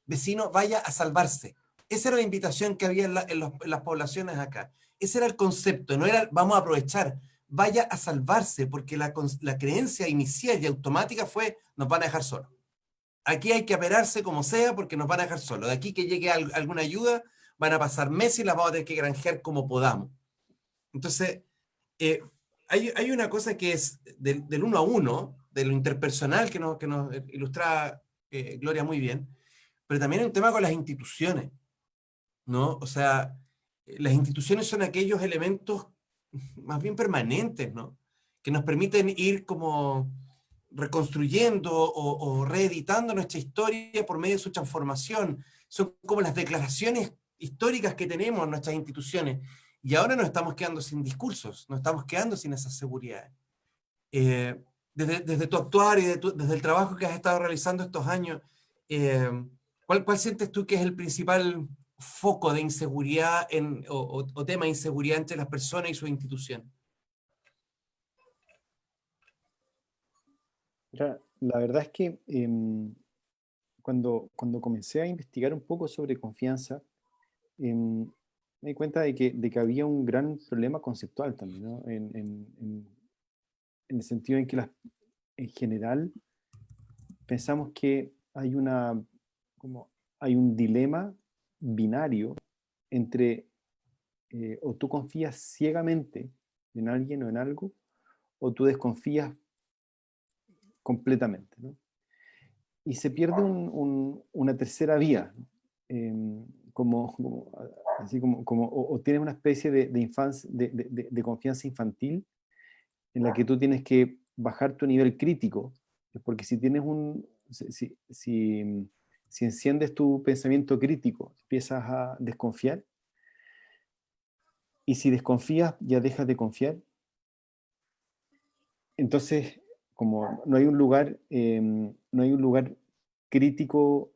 vecino, vaya a salvarse. Esa era la invitación que había en las poblaciones acá. Ese era el concepto, no era vamos a aprovechar, vaya a salvarse, porque la creencia inicial y automática fue: nos van a dejar solos. Aquí hay que aperarse como sea porque nos van a dejar solos. De aquí que llegue alguna ayuda, van a pasar meses y las vamos a tener que granjear como podamos. Entonces, hay una cosa que es del 1 a 1, de lo interpersonal que nos ilustra Gloria muy bien, pero también hay un tema con las instituciones, ¿no? O sea, las instituciones son aquellos elementos más bien permanentes, ¿no? Que nos permiten ir como reconstruyendo o reeditando nuestra historia por medio de su transformación. Son como las declaraciones históricas que tenemos en nuestras instituciones. Y ahora nos estamos quedando sin discursos, nos estamos quedando sin esas seguridades. Desde tu actuar y desde el trabajo que has estado realizando estos años, ¿Cuál sientes tú que es el principal foco de inseguridad o tema de inseguridad entre las personas y sus instituciones? La verdad es que cuando comencé a investigar un poco sobre confianza, me di cuenta de que había un gran problema conceptual también, ¿no? En el sentido en que en general pensamos que hay un dilema binario entre o tú confías ciegamente en alguien o en algo, o tú desconfías completamente, ¿no? Y se pierde una tercera vía, ¿no? Así o tienes una especie de infancia, de confianza infantil en la que tú tienes que bajar tu nivel crítico, porque si tienes si enciendes tu pensamiento crítico, empiezas a desconfiar, y si desconfías, ya dejas de confiar. Entonces, como no hay un lugar crítico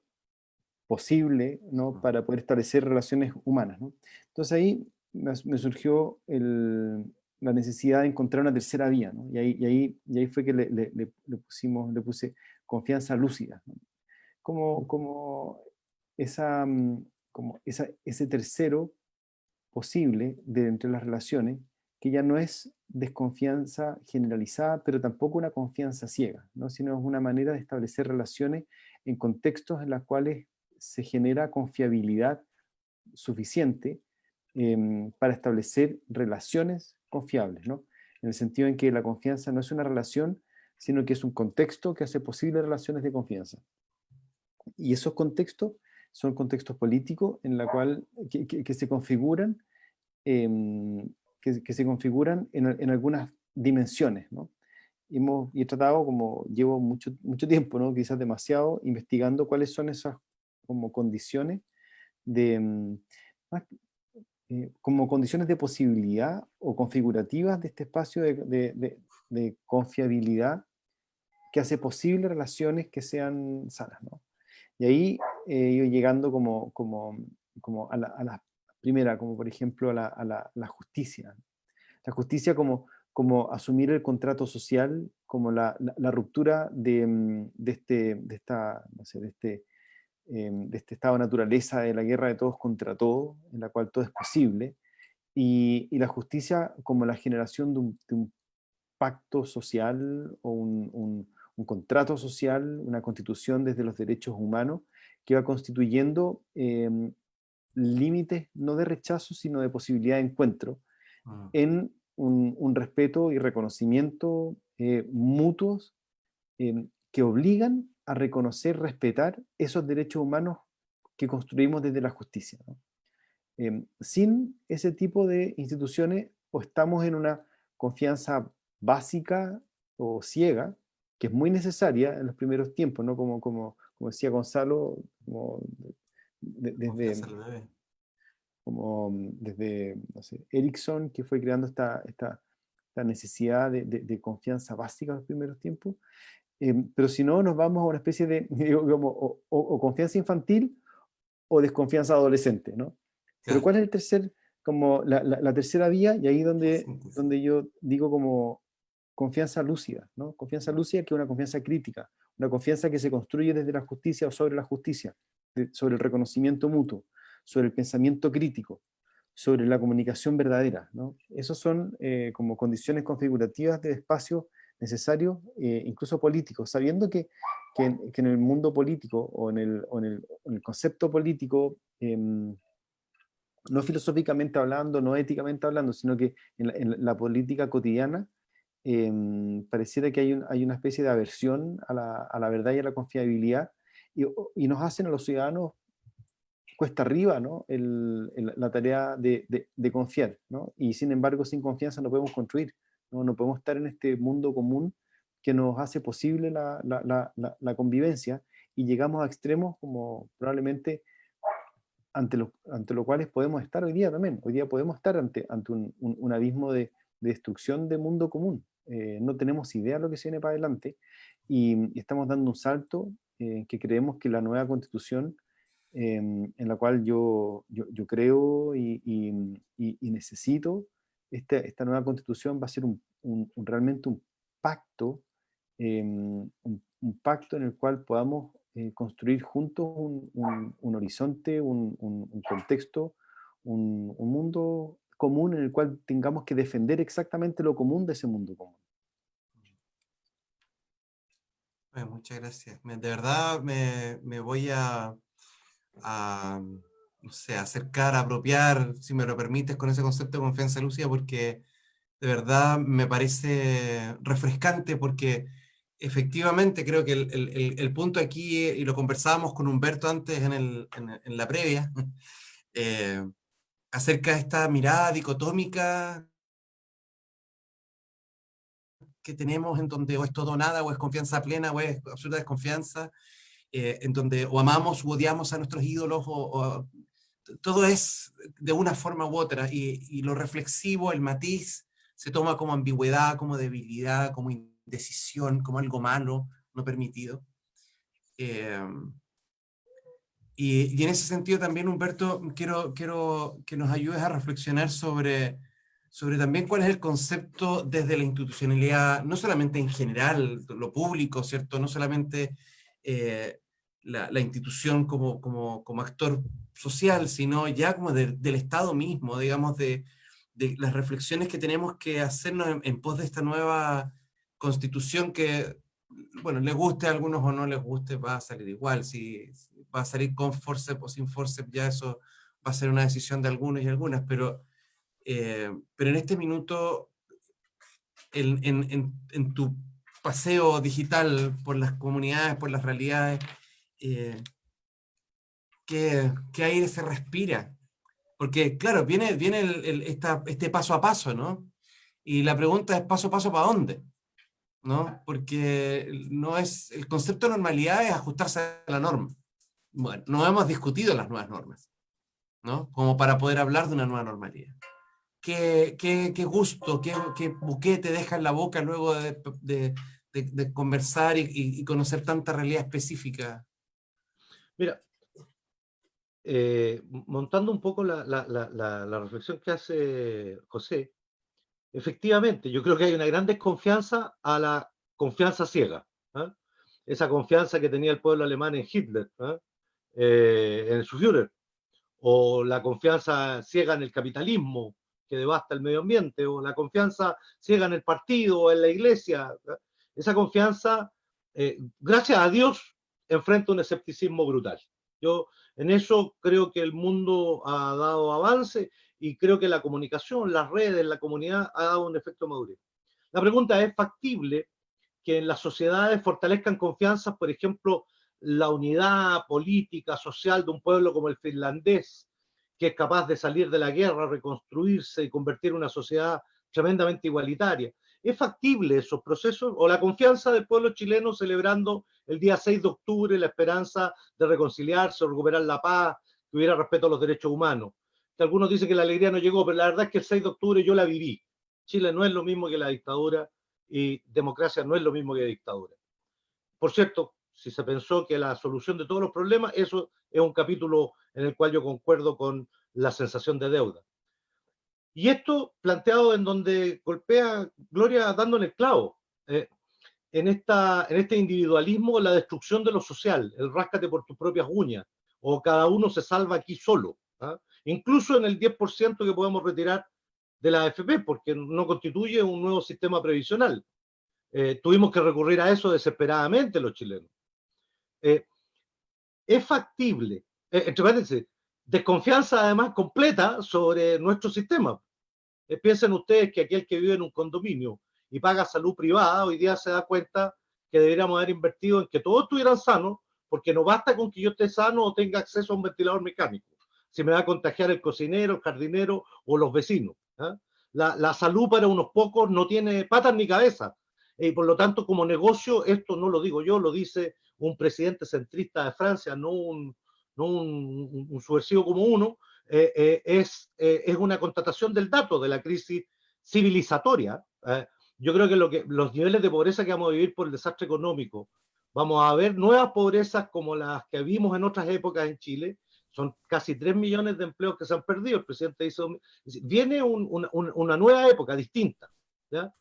posible, ¿no? Para poder establecer relaciones humanas, ¿no? Entonces ahí me surgió la necesidad de encontrar una tercera vía, ¿no? Y ahí fue que le puse confianza lúcida, ¿no? Como ese tercero posible de entre las relaciones, que ya no es desconfianza generalizada, pero tampoco una confianza ciega, ¿no? Sino es una manera de establecer relaciones en contextos en los cuales se genera confiabilidad suficiente para establecer relaciones confiables, ¿no? En el sentido en que la confianza no es una relación, sino que es un contexto que hace posible relaciones de confianza. Y esos contextos son contextos políticos en la cual, que se configuran que se configuran en algunas dimensiones, ¿no? Y he tratado, como llevo mucho tiempo, ¿no? Quizás demasiado, investigando cuáles son esas como condiciones más, como condiciones de posibilidad o configurativas de este espacio de confiabilidad que hace posible relaciones que sean sanas, ¿no? Y ahí he ido llegando como a la primera, como por ejemplo la justicia. La justicia como asumir el contrato social, como la ruptura no sé, de este estado de naturaleza de la guerra de todos contra todos, en la cual todo es posible, y la justicia como la generación de un pacto social o un contrato social, una constitución desde los derechos humanos, que va constituyendo límites no de rechazo, sino de posibilidad de encuentro, en un respeto y reconocimiento mutuos que obligan a reconocer, respetar esos derechos humanos que construimos desde la justicia, ¿no? Sin ese tipo de instituciones, o estamos en una confianza básica o ciega, que es muy necesaria en los primeros tiempos, ¿no? Como decía Gonzalo, desde, no sé, Erickson, que fue creando esta necesidad de confianza básica en los primeros tiempos. Pero si no, nos vamos a una especie de o confianza infantil o desconfianza adolescente, ¿no? Pero ¿cuál es el tercer, como la tercera vía? Y ahí donde yo digo como confianza lúcida, ¿no? Confianza lúcida, que es una confianza crítica, una confianza que se construye desde la justicia o sobre la justicia, sobre el reconocimiento mutuo, sobre el pensamiento crítico, sobre la comunicación verdadera, ¿no? Esos son como condiciones configurativas de espacio necesarios, incluso políticos, sabiendo que en el mundo político o en el concepto político, no filosóficamente hablando, no éticamente hablando, sino que en la política cotidiana, pareciera que hay una especie de aversión a la verdad y a la confiabilidad, y nos hacen a los ciudadanos cuesta arriba, ¿no? La tarea de confiar, ¿no? Y sin embargo, sin confianza no podemos construir, ¿no? No podemos estar en este mundo común que nos hace posible la convivencia, y llegamos a extremos como probablemente ante lo cuales podemos estar hoy día también. Hoy día podemos estar ante un abismo de destrucción de mundo común. No tenemos idea de lo que se viene para adelante, y estamos dando un salto que creemos que la nueva constitución en la cual yo creo y necesito. Esta nueva constitución va a ser realmente un pacto, un pacto en el cual podamos construir juntos un horizonte, un contexto, un mundo común en el cual tengamos que defender exactamente lo común de ese mundo común. Bueno, muchas gracias. De verdad me voy a, no sé, acercar, a apropiar, si me lo permites, con ese concepto de confianza lúcida, porque de verdad me parece refrescante, porque efectivamente creo que el punto aquí, y lo conversábamos con Humberto antes en la previa, acerca de esta mirada dicotómica que tenemos, en donde o es todo o nada, o es confianza plena, o es absoluta desconfianza, en donde o amamos u odiamos a nuestros ídolos, todo es de una forma u otra, y lo reflexivo, el matiz, se toma como ambigüedad, como debilidad, como indecisión, como algo malo, no permitido. Y en ese sentido también, Humberto, quiero que nos ayudes a reflexionar sobre también cuál es el concepto desde la institucionalidad, no solamente en general, lo público, ¿cierto? No solamente la institución como actor social, sino ya como del Estado mismo, digamos, de las reflexiones que tenemos que hacernos en pos de esta nueva constitución que, bueno, les guste a algunos o no les guste, va a salir igual. Si va a salir con forceps o sin forceps, ya eso va a ser una decisión de algunos y algunas, pero en este minuto, en tu paseo digital por las comunidades, por las realidades, ¿qué aire se respira? Porque, claro, viene este paso a paso, ¿no? Y la pregunta es paso a paso ¿para dónde? ¿No? Porque no es, el concepto de normalidad es ajustarse a la norma. Bueno, no hemos discutido las nuevas normas, ¿no? Como para poder hablar de una nueva normalidad. ¿Qué gusto, qué buquete te deja en la boca luego de conversar y conocer tanta realidad específica? Mira, montando un poco la reflexión que hace José, efectivamente, yo creo que hay una gran desconfianza a la confianza ciega. ¿Ah? Esa confianza que tenía el pueblo alemán en Hitler, ¿ah? En su Führer, o la confianza ciega en el capitalismo que devasta el medio ambiente, o la confianza ciega en el partido o en la iglesia. ¿Ah? Esa confianza, gracias a Dios, enfrenta un escepticismo brutal. Yo en eso creo que el mundo ha dado avance y creo que la comunicación, las redes, la comunidad ha dado un efecto madurez. La pregunta es: ¿factible que en las sociedades fortalezcan confianzas, por ejemplo, la unidad política, social de un pueblo como el finlandés, que es capaz de salir de la guerra, reconstruirse y convertir una sociedad tremendamente igualitaria? ¿Es factible esos procesos? ¿O la confianza del pueblo chileno celebrando el día 6 de octubre la esperanza de reconciliarse, recuperar la paz, que hubiera respeto a los derechos humanos? Que algunos dicen que la alegría no llegó, pero la verdad es que el 6 de octubre yo la viví. Chile no es lo mismo que la dictadura y democracia no es lo mismo que dictadura. Por cierto, si se pensó que la solución de todos los problemas, eso es un capítulo en el cual yo concuerdo con la sensación de deuda. Y esto planteado en donde golpea Gloria dándole el clavo, en este individualismo, la destrucción de lo social, el ráscate por tus propias uñas, o cada uno se salva aquí solo, ¿ah? Incluso en el 10% que podemos retirar de la AFP, porque no constituye un nuevo sistema previsional. Tuvimos que recurrir a eso desesperadamente los chilenos. Es factible, entre paréntesis, desconfianza además completa sobre nuestro sistema. Piensen ustedes que aquel que vive en un condominio y paga salud privada, hoy día se da cuenta que deberíamos haber invertido en que todos estuvieran sanos, porque no basta con que yo esté sano o tenga acceso a un ventilador mecánico, si me va a contagiar el cocinero, el jardinero o los vecinos. ¿Eh? La salud para unos pocos no tiene patas ni cabeza, y por lo tanto, como negocio, esto no lo digo yo, lo dice un presidente centrista de Francia, no un subversivo como uno. Es una constatación del dato de la crisis civilizatoria. Yo creo que los niveles de pobreza que vamos a vivir por el desastre económico, vamos a ver nuevas pobrezas como las que vimos en otras épocas en Chile, Son casi 3 millones de empleos que se han perdido. El presidente hizo... Viene una nueva época distinta, ¿ya?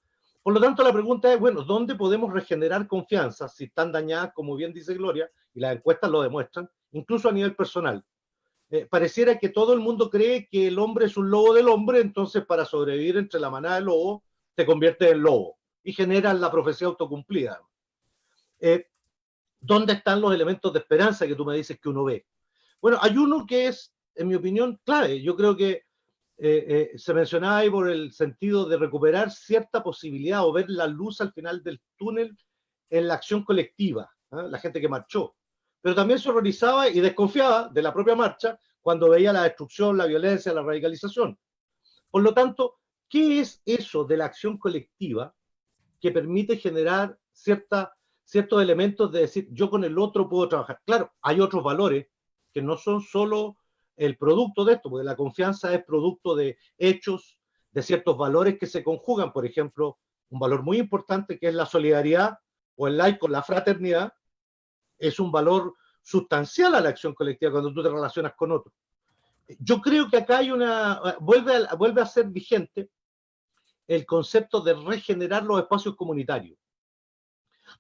Por lo tanto, la pregunta es, bueno, ¿dónde podemos regenerar confianza si están dañadas, como bien dice Gloria, y las encuestas lo demuestran, incluso a nivel personal? Pareciera que todo el mundo cree que el hombre es un lobo del hombre, entonces para sobrevivir entre la manada de lobos, te conviertes en lobo y generas la profecía autocumplida. ¿Dónde están los elementos de esperanza que tú me dices que uno ve? Bueno, hay uno que es, en mi opinión, clave. Yo creo que se mencionaba ahí por el sentido de recuperar cierta posibilidad o ver la luz al final del túnel en la acción colectiva, ¿eh? La gente que marchó. Pero también se horrorizaba y desconfiaba de la propia marcha cuando veía la destrucción, la violencia, la radicalización. Por lo tanto, ¿qué es eso de la acción colectiva que permite generar ciertos elementos de decir, yo con el otro puedo trabajar? Claro, hay otros valores que no son solo el producto de esto, porque la confianza es producto de hechos, de ciertos valores que se conjugan. Por ejemplo, un valor muy importante que es la solidaridad o el laico, la fraternidad, es un valor sustancial a la acción colectiva cuando tú te relacionas con otros. Yo creo que acá hay vuelve a ser vigente el concepto de regenerar los espacios comunitarios,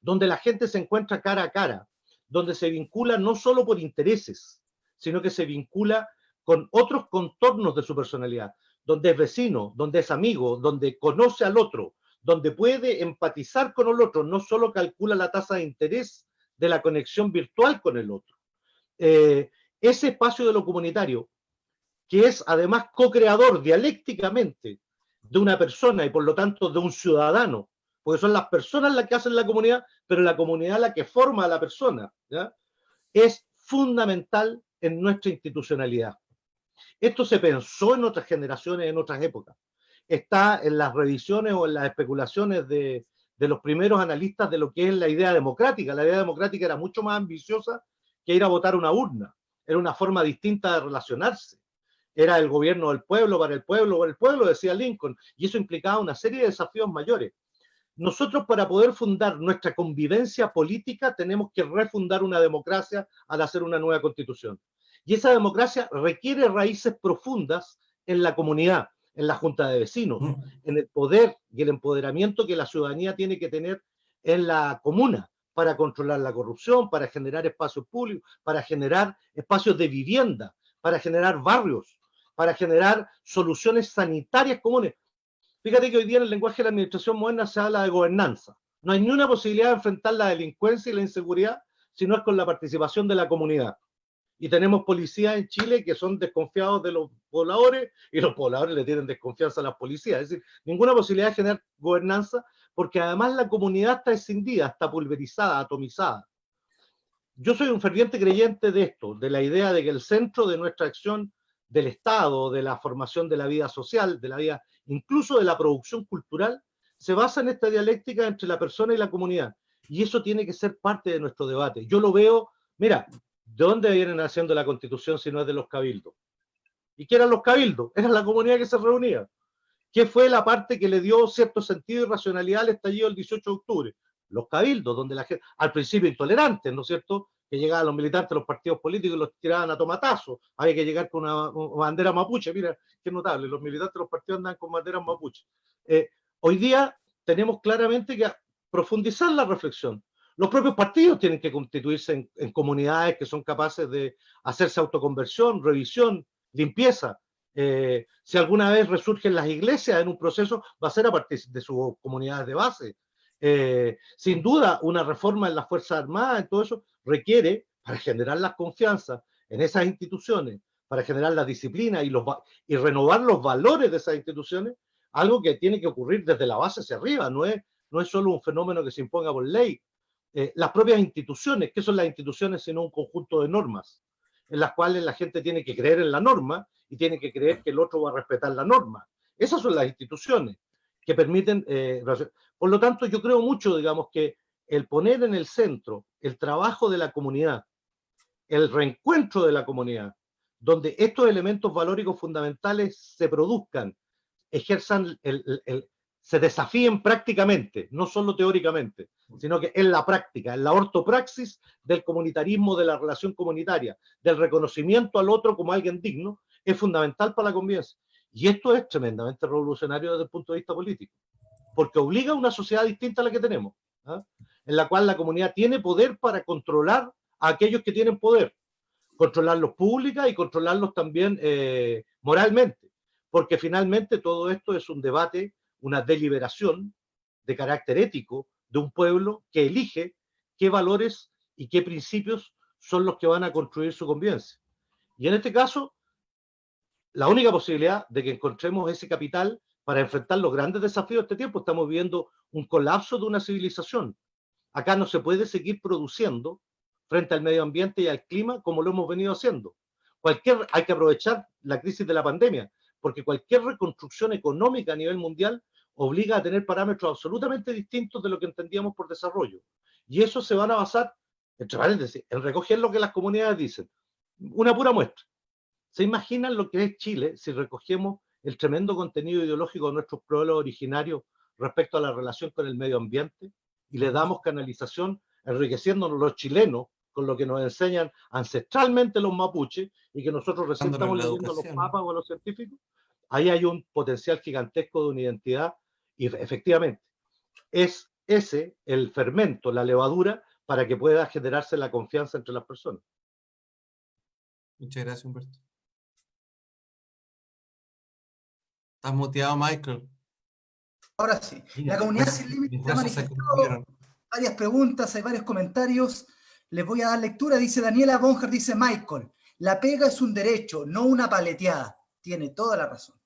donde la gente se encuentra cara a cara, donde se vincula no solo por intereses, sino que se vincula con otros contornos de su personalidad, donde es vecino, donde es amigo, donde conoce al otro, donde puede empatizar con el otro, no solo calcula la tasa de interés de la conexión virtual con el otro. Ese espacio de lo comunitario, que es además co-creador dialécticamente de una persona y por lo tanto de un ciudadano, porque son las personas las que hacen la comunidad, pero la comunidad la que forma a la persona, ¿ya? Es fundamental en nuestra institucionalidad. Esto se pensó en otras generaciones, en otras épocas. Está en las revisiones o en las especulaciones de los primeros analistas de lo que es la idea democrática. La idea democrática era mucho más ambiciosa que ir a votar a una urna. Era una forma distinta de relacionarse. Era el gobierno del pueblo, para el pueblo, decía Lincoln. Y eso implicaba una serie de desafíos mayores. Nosotros, para poder fundar nuestra convivencia política, tenemos que refundar una democracia al hacer una nueva constitución. Y esa democracia requiere raíces profundas en la comunidad, en la junta de vecinos, en el poder y el empoderamiento que la ciudadanía tiene que tener en la comuna para controlar la corrupción, para generar espacios públicos, para generar espacios de vivienda, para generar barrios, para generar soluciones sanitarias comunes. Fíjate que hoy día en el lenguaje de la administración moderna se habla de gobernanza. No hay ni una posibilidad de enfrentar la delincuencia y la inseguridad si no es con la participación de la comunidad. Y tenemos policías en Chile que son desconfiados de los pobladores y los pobladores le tienen desconfianza a las policías. Es decir, ninguna posibilidad de generar gobernanza porque además la comunidad está escindida, está pulverizada, atomizada. Yo soy un ferviente creyente de esto, de la idea de que el centro de nuestra acción del Estado, de la formación de la vida social, de la vida, incluso de la producción cultural, se basa en esta dialéctica entre la persona y la comunidad. Y eso tiene que ser parte de nuestro debate. Yo lo veo, mira, ¿de dónde vienen haciendo la Constitución si no es de los cabildos? ¿Y qué eran los cabildos? Era la comunidad que se reunía. ¿Qué fue la parte que le dio cierto sentido y racionalidad al estallido del 18 de octubre? Los cabildos, donde la gente, al principio intolerantes, ¿no es cierto?, que llegaban los militantes de los partidos políticos y los tiraban a tomatazos. Había que llegar con una bandera mapuche. Mira, qué notable, los militantes de los partidos andan con banderas mapuche. Hoy día tenemos claramente que profundizar la reflexión. Los propios partidos tienen que constituirse en comunidades que son capaces de hacerse autoconversión, revisión, limpieza. Si alguna vez resurgen las iglesias en un proceso, va a ser a partir de sus comunidades de base. Sin duda, una reforma en las Fuerzas Armadas, en todo eso, requiere, para generar las confianzas en esas instituciones, para generar la disciplina y renovar los valores de esas instituciones, algo que tiene que ocurrir desde la base hacia arriba, no es solo un fenómeno que se imponga por ley. Las propias instituciones, ¿qué son las instituciones sino un conjunto de normas? En las cuales la gente tiene que creer en la norma y tiene que creer que el otro va a respetar la norma. Esas son las instituciones que permiten... por lo tanto, yo creo mucho, digamos, que el poner en el centro el trabajo de la comunidad, el reencuentro de la comunidad, donde estos elementos valóricos fundamentales se produzcan, ejerzan, se desafíen prácticamente, no solo teóricamente, sino que en la práctica, en la ortopraxis del comunitarismo, de la relación comunitaria, del reconocimiento al otro como alguien digno, es fundamental para la convivencia. Y esto es tremendamente revolucionario desde el punto de vista político, porque obliga a una sociedad distinta a la que tenemos, ¿eh? En la cual la comunidad tiene poder para controlar a aquellos que tienen poder, controlarlos pública y controlarlos también moralmente, porque finalmente todo esto es un debate, una deliberación de carácter ético de un pueblo que elige qué valores y qué principios son los que van a construir su convivencia. Y en este caso, la única posibilidad de que encontremos ese capital para enfrentar los grandes desafíos de este tiempo, estamos viendo un colapso de una civilización. Acá no se puede seguir produciendo frente al medio ambiente y al clima como lo hemos venido haciendo. Hay que aprovechar la crisis de la pandemia, porque cualquier reconstrucción económica a nivel mundial obliga a tener parámetros absolutamente distintos de lo que entendíamos por desarrollo. Y eso se van a basar, entre paréntesis, en recoger lo que las comunidades dicen. Una pura muestra. ¿Se imaginan lo que es Chile si recogemos el tremendo contenido ideológico de nuestros pueblos originarios respecto a la relación con el medio ambiente y le damos canalización, enriqueciéndonos los chilenos con lo que nos enseñan ancestralmente los mapuches y que nosotros recién estamos leyendo a los papas o a los científicos? Ahí hay un potencial gigantesco de una identidad y efectivamente es ese el fermento, la levadura para que pueda generarse la confianza entre las personas. Muchas gracias, Humberto. Estás muteado, Michael. Ahora sí. La comunidad sin límites ha manifestado varias preguntas, hay varios comentarios. Les voy a dar lectura. Dice Daniela Bonhart, dice Michael, la pega es un derecho, no una paleteada. Tiene toda la razón.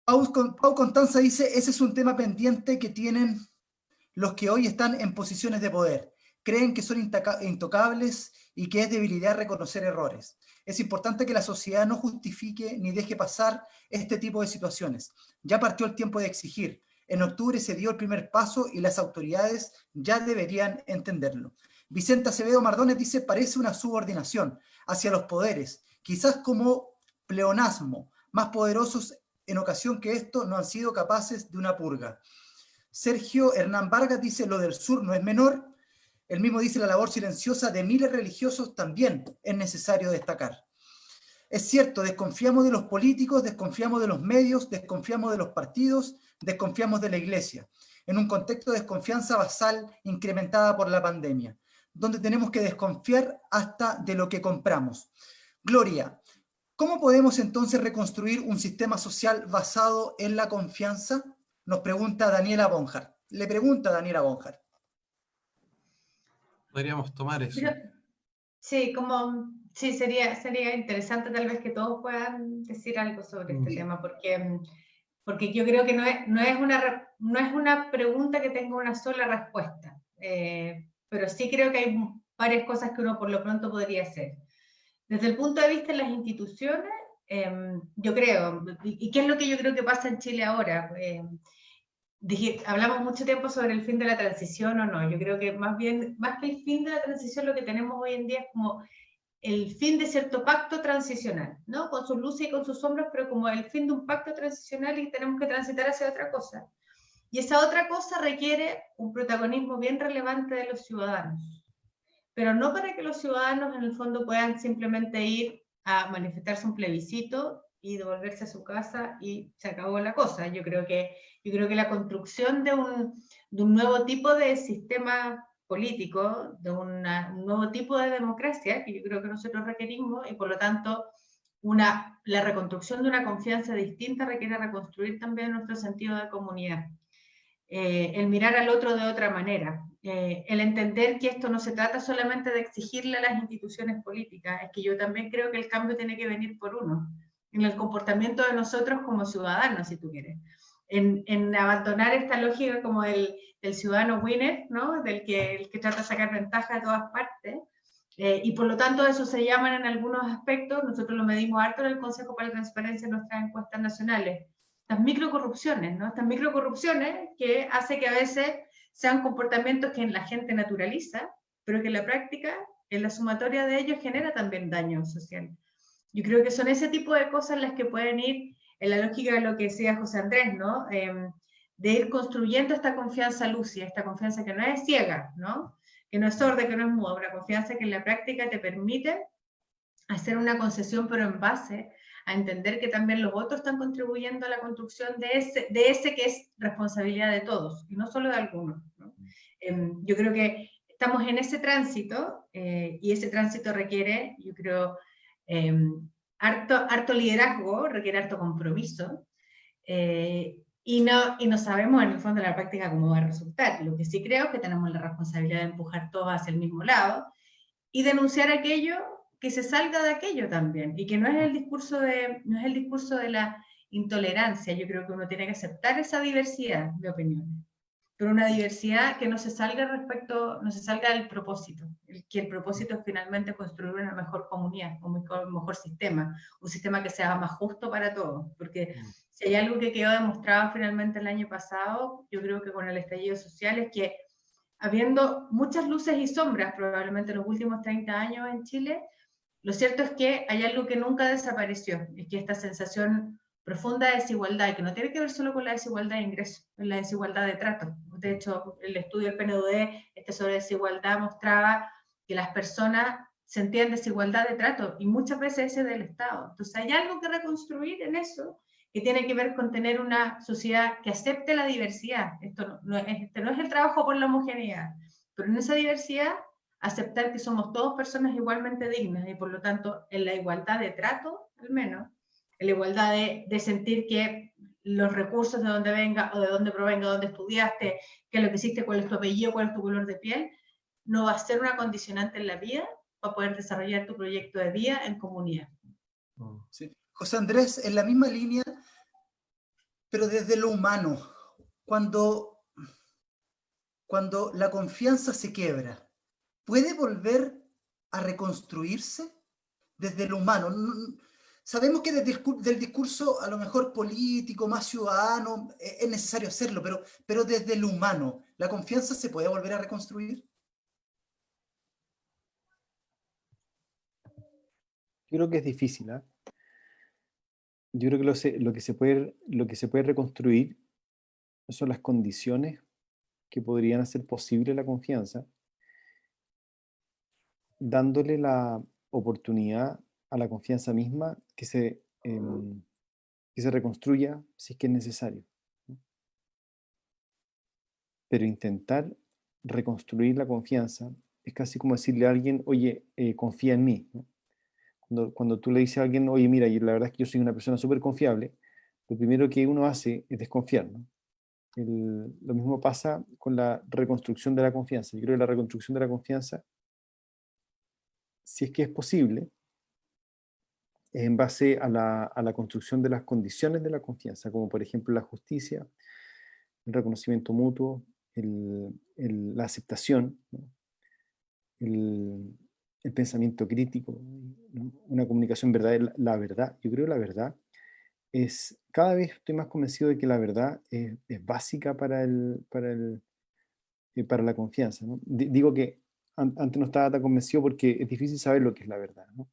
Pau Constanza dice, ese es un tema pendiente que tienen los que hoy están en posiciones de poder. Creen que son intocables y que es debilidad reconocer errores. Es importante que la sociedad no justifique ni deje pasar este tipo de situaciones. Ya partió el tiempo de exigir. En octubre se dio el primer paso y las autoridades ya deberían entenderlo. Vicente Acevedo Mardones dice, parece una subordinación hacia los poderes, quizás como pleonasmo, más poderosos en ocasión que esto no han sido capaces de una purga. Sergio Hernán Vargas dice, lo del sur no es menor. Él mismo dice, la labor silenciosa de miles religiosos también es necesario destacar. Es cierto, desconfiamos de los políticos, desconfiamos de los medios, desconfiamos de los partidos, desconfiamos de la iglesia, en un contexto de desconfianza basal incrementada por la pandemia, donde tenemos que desconfiar hasta de lo que compramos. Gloria, ¿cómo podemos entonces reconstruir un sistema social basado en la confianza? Nos pregunta Daniela Bonhart. Le pregunta Daniela Bonhart. Podríamos tomar eso. Sí, sería interesante tal vez que todos puedan decir algo sobre este tema, porque yo creo que no es una pregunta que tenga una sola respuesta, pero sí creo que hay varias cosas que uno por lo pronto podría hacer. Desde el punto de vista de las instituciones, yo creo, y qué es lo que yo creo que pasa en Chile ahora, hablamos mucho tiempo sobre el fin de la transición o no. Yo creo que más que el fin de la transición, lo que tenemos hoy en día es como el fin de cierto pacto transicional, ¿no? Con sus luces y con sus sombras, pero como el fin de un pacto transicional y tenemos que transitar hacia otra cosa. Y esa otra cosa requiere un protagonismo bien relevante de los ciudadanos. Pero no para que los ciudadanos en el fondo puedan simplemente ir a manifestarse un plebiscito y devolverse a su casa y se acabó la cosa. Yo creo que la construcción de un nuevo tipo de sistema político, de un nuevo tipo de democracia, que yo creo que nosotros requerimos, y por lo tanto la reconstrucción de una confianza distinta requiere reconstruir también nuestro sentido de comunidad. El mirar al otro de otra manera, el entender que esto no se trata solamente de exigirle a las instituciones políticas, es que yo también creo que el cambio tiene que venir por uno, en el comportamiento de nosotros como ciudadanos, si tú quieres, en abandonar esta lógica como del ciudadano winner, ¿no? El que trata de sacar ventaja de todas partes, y por lo tanto eso se llaman en algunos aspectos, nosotros lo medimos harto en el Consejo para la Transparencia en nuestras encuestas nacionales, estas microcorrupciones, ¿no? Estas microcorrupciones que hace que a veces sean comportamientos que la gente naturaliza, pero que en la práctica, en la sumatoria de ellos, genera también daño social. Yo creo que son ese tipo de cosas las que pueden ir en la lógica de lo que decía José Andrés, ¿no? de ir construyendo esta confianza lúcida, esta confianza que no es ciega, ¿no? Que no es sorda, que no es muda, una confianza que en la práctica te permite hacer una concesión, pero en base a entender que también los otros están contribuyendo a la construcción de ese que es responsabilidad de todos, y no solo de algunos, ¿no? Yo creo que estamos en ese tránsito, y ese tránsito requiere, yo creo, harto liderazgo, requiere harto compromiso, y no sabemos en el fondo de la práctica cómo va a resultar. Lo que sí creo es que tenemos la responsabilidad de empujar todos hacia el mismo lado y denunciar aquello que se salga de aquello también, y que no es el discurso de la intolerancia. Yo creo que uno tiene que aceptar esa diversidad de opiniones, pero una diversidad que no se salga del propósito, que el propósito es finalmente construir una mejor comunidad, un mejor sistema, un sistema que sea más justo para todos, porque si hay algo que quedó demostrado finalmente el año pasado, yo creo que con el estallido social, es que habiendo muchas luces y sombras probablemente en los últimos 30 años en Chile, lo cierto es que hay algo que nunca desapareció, es que esta sensación profunda de desigualdad, y que no tiene que ver solo con la desigualdad de ingresos, es la desigualdad de trato. De hecho, el estudio del PNUD sobre desigualdad mostraba que las personas sentían desigualdad de trato, y muchas veces ese del Estado. Entonces hay algo que reconstruir en eso, que tiene que ver con tener una sociedad que acepte la diversidad. Este no es el trabajo por la homogeneidad, pero en esa diversidad aceptar que somos todos personas igualmente dignas, y por lo tanto en la igualdad de trato, al menos, en la igualdad de sentir que los recursos de donde venga o de donde provenga, donde estudiaste, qué es lo que hiciste, cuál es tu apellido, cuál es tu color de piel, no va a ser una condicionante en la vida para poder desarrollar tu proyecto de vida en comunidad. Sí. José Andrés, en la misma línea, pero desde lo humano, cuando la confianza se quiebra, ¿puede volver a reconstruirse desde lo humano? Sabemos que desde el discurso a lo mejor político, más ciudadano, es necesario hacerlo, pero desde lo humano, ¿la confianza se puede volver a reconstruir? Yo creo que es difícil, ¿eh? Yo creo que lo que se puede reconstruir son las condiciones que podrían hacer posible la confianza, dándole la oportunidad a la confianza misma que se reconstruya si es que es necesario, ¿no? Pero intentar reconstruir la confianza es casi como decirle a alguien, oye, confía en mí, ¿no? Cuando tú le dices a alguien, oye, mira, la verdad es que yo soy una persona súper confiable, lo primero que uno hace es desconfiar, ¿no? Lo mismo pasa con la reconstrucción de la confianza. Yo creo que la reconstrucción de la confianza, si es que es posible, es en base a la construcción de las condiciones de la confianza, como por ejemplo la justicia, el reconocimiento mutuo, la aceptación, ¿no? el pensamiento crítico, ¿no? Una comunicación verdadera, la verdad. Yo creo que la verdad cada vez estoy más convencido de que la verdad es básica para la confianza, ¿no? Digo que antes no estaba tan convencido porque es difícil saber lo que es la verdad, ¿no?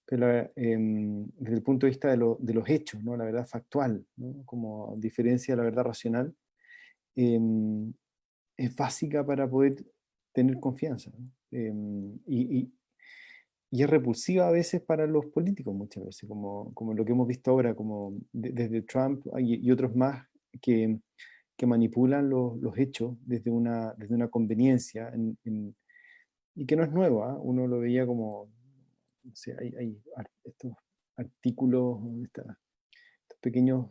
Pero desde el punto de vista de los hechos, ¿no? La verdad factual, ¿no? Como diferencia de la verdad racional, es básica para poder tener confianza, ¿no? Y es repulsiva a veces para los políticos, muchas veces, como lo que hemos visto ahora, como desde Trump y otros más que manipulan los hechos desde una conveniencia, y que no es nuevo, ¿eh? Uno lo veía como, no sé, hay estos artículos, estos pequeños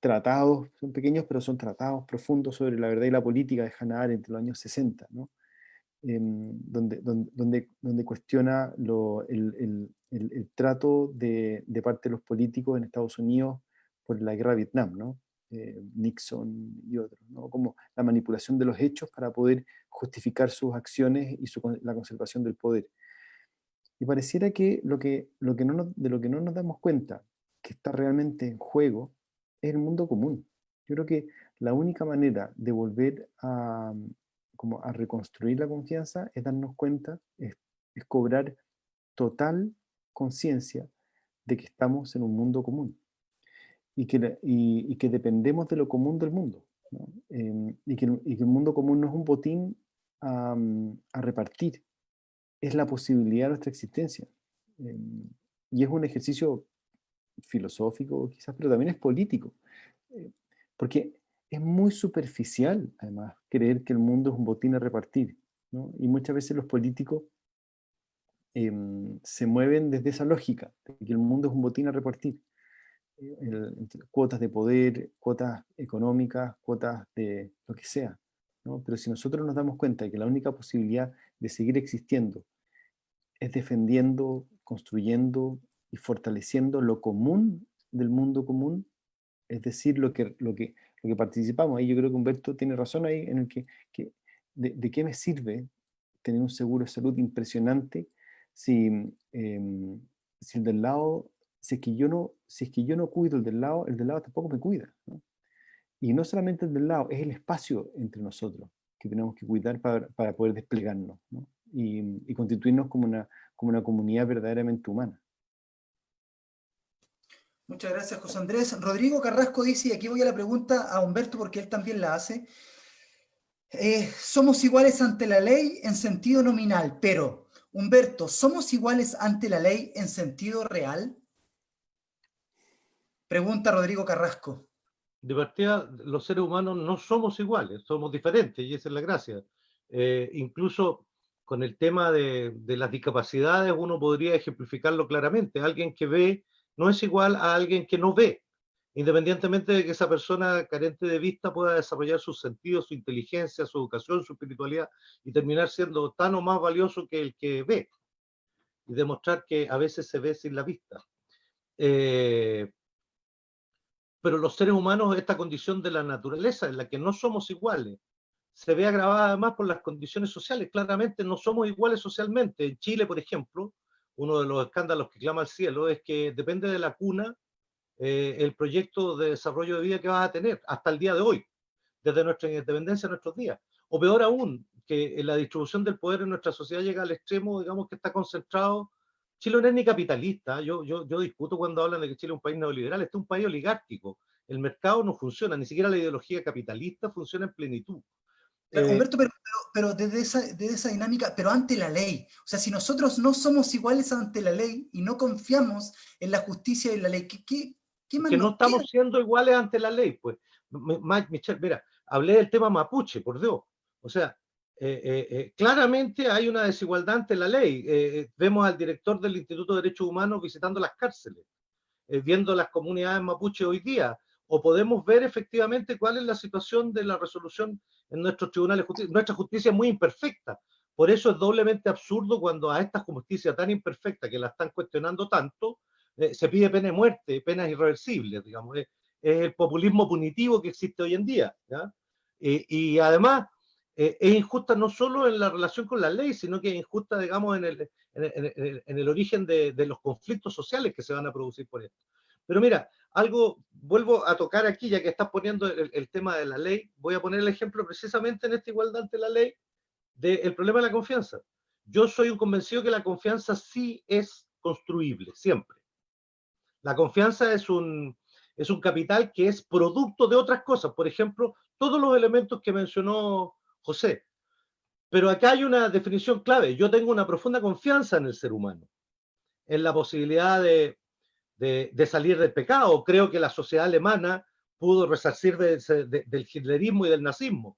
tratados, son pequeños, pero son tratados profundos sobre la verdad y la política de Hannah Arendt entre los años 60, ¿no? Donde cuestiona el trato de parte de los políticos en Estados Unidos por la guerra de Vietnam, ¿no? Nixon y otros, ¿no? Como la manipulación de los hechos para poder justificar sus acciones y la conservación del poder. Y pareciera que de lo que no nos damos cuenta que está realmente en juego es el mundo común. Yo creo que la única manera de volver a reconstruir la confianza es darnos cuenta, es cobrar total conciencia de que estamos en un mundo común. y que dependemos de lo común del mundo, ¿no? Y que el mundo común no es un botín a repartir, es la posibilidad de nuestra existencia. Y es un ejercicio filosófico quizás, pero también es político, porque es muy superficial, además, creer que el mundo es un botín a repartir, ¿no? Y muchas veces los políticos se mueven desde esa lógica, de que el mundo es un botín a repartir. Cuotas de poder, cuotas económicas, cuotas de lo que sea, ¿no? Pero si nosotros nos damos cuenta de que la única posibilidad de seguir existiendo es defendiendo, construyendo y fortaleciendo lo común del mundo común, es decir, lo que participamos. Ahí yo creo que Humberto tiene razón ahí, en el que de qué me sirve tener un seguro de salud impresionante si el del lado, si es que yo no cuido el del lado tampoco me cuida, ¿no? Y no solamente el del lado, es el espacio entre nosotros que tenemos que cuidar para poder desplegarnos, ¿no? Y constituirnos como una comunidad verdaderamente humana. Muchas gracias, José Andrés. Rodrigo Carrasco dice, y aquí voy a la pregunta a Humberto porque él también la hace, somos iguales ante la ley en sentido nominal, pero, Humberto, ¿somos iguales ante la ley en sentido real? Pregunta Rodrigo Carrasco. De partida, los seres humanos no somos iguales, somos diferentes, y esa es la gracia. Incluso con el tema de las discapacidades, uno podría ejemplificarlo claramente. Alguien que ve no es igual a alguien que no ve, independientemente de que esa persona carente de vista pueda desarrollar sus sentidos, su inteligencia, su educación, su espiritualidad, y terminar siendo tan o más valioso que el que ve, y demostrar que a veces se ve sin la vista. Pero los seres humanos, esta condición de la naturaleza en la que no somos iguales, se ve agravada además por las condiciones sociales. Claramente no somos iguales socialmente. En Chile, por ejemplo, uno de los escándalos que clama al cielo es que depende de la cuna el proyecto de desarrollo de vida que vas a tener hasta el día de hoy, desde nuestra independencia a nuestros días. O peor aún, que la distribución del poder en nuestra sociedad llega al extremo, digamos, que está concentrado. Chile no es ni capitalista. Yo discuto cuando hablan de que Chile es un país neoliberal. Este es un país oligárquico. El mercado no funciona, ni siquiera la ideología capitalista funciona en plenitud. Humberto, pero desde esa dinámica, pero ante la ley. O sea, si nosotros no somos iguales ante la ley y no confiamos en la justicia y en la ley, ¿qué más que no nos estamos queda? siendo iguales ante la ley, pues. Michelle, mira, hablé del tema mapuche, por Dios. O sea, claramente hay una desigualdad ante la ley. Vemos al director del Instituto de Derechos Humanos visitando las cárceles, viendo las comunidades mapuche hoy día, o podemos ver efectivamente cuál es la situación de la resolución en nuestros tribunales de justicia. Nuestra justicia es muy imperfecta, por eso es doblemente absurdo cuando a esta justicia tan imperfecta, que la están cuestionando tanto, se pide pena de muerte, penas irreversibles, digamos. Es el populismo punitivo que existe hoy en día, ¿ya? Y además es injusta no solo en la relación con la ley, sino que es injusta, digamos, en el origen de los conflictos sociales que se van a producir por esto. Pero mira, vuelvo a tocar aquí, ya que estás poniendo el tema de la ley, voy a poner el ejemplo precisamente en esta igualdad ante la ley del problema de la confianza. Yo soy un convencido que la confianza sí es construible, siempre. La confianza es un capital que es producto de otras cosas, por ejemplo, todos los elementos que mencionó José. Pero acá hay una definición clave. Yo tengo una profunda confianza en el ser humano, en la posibilidad de salir del pecado. Creo que la sociedad alemana pudo resarcir del hitlerismo y del nazismo.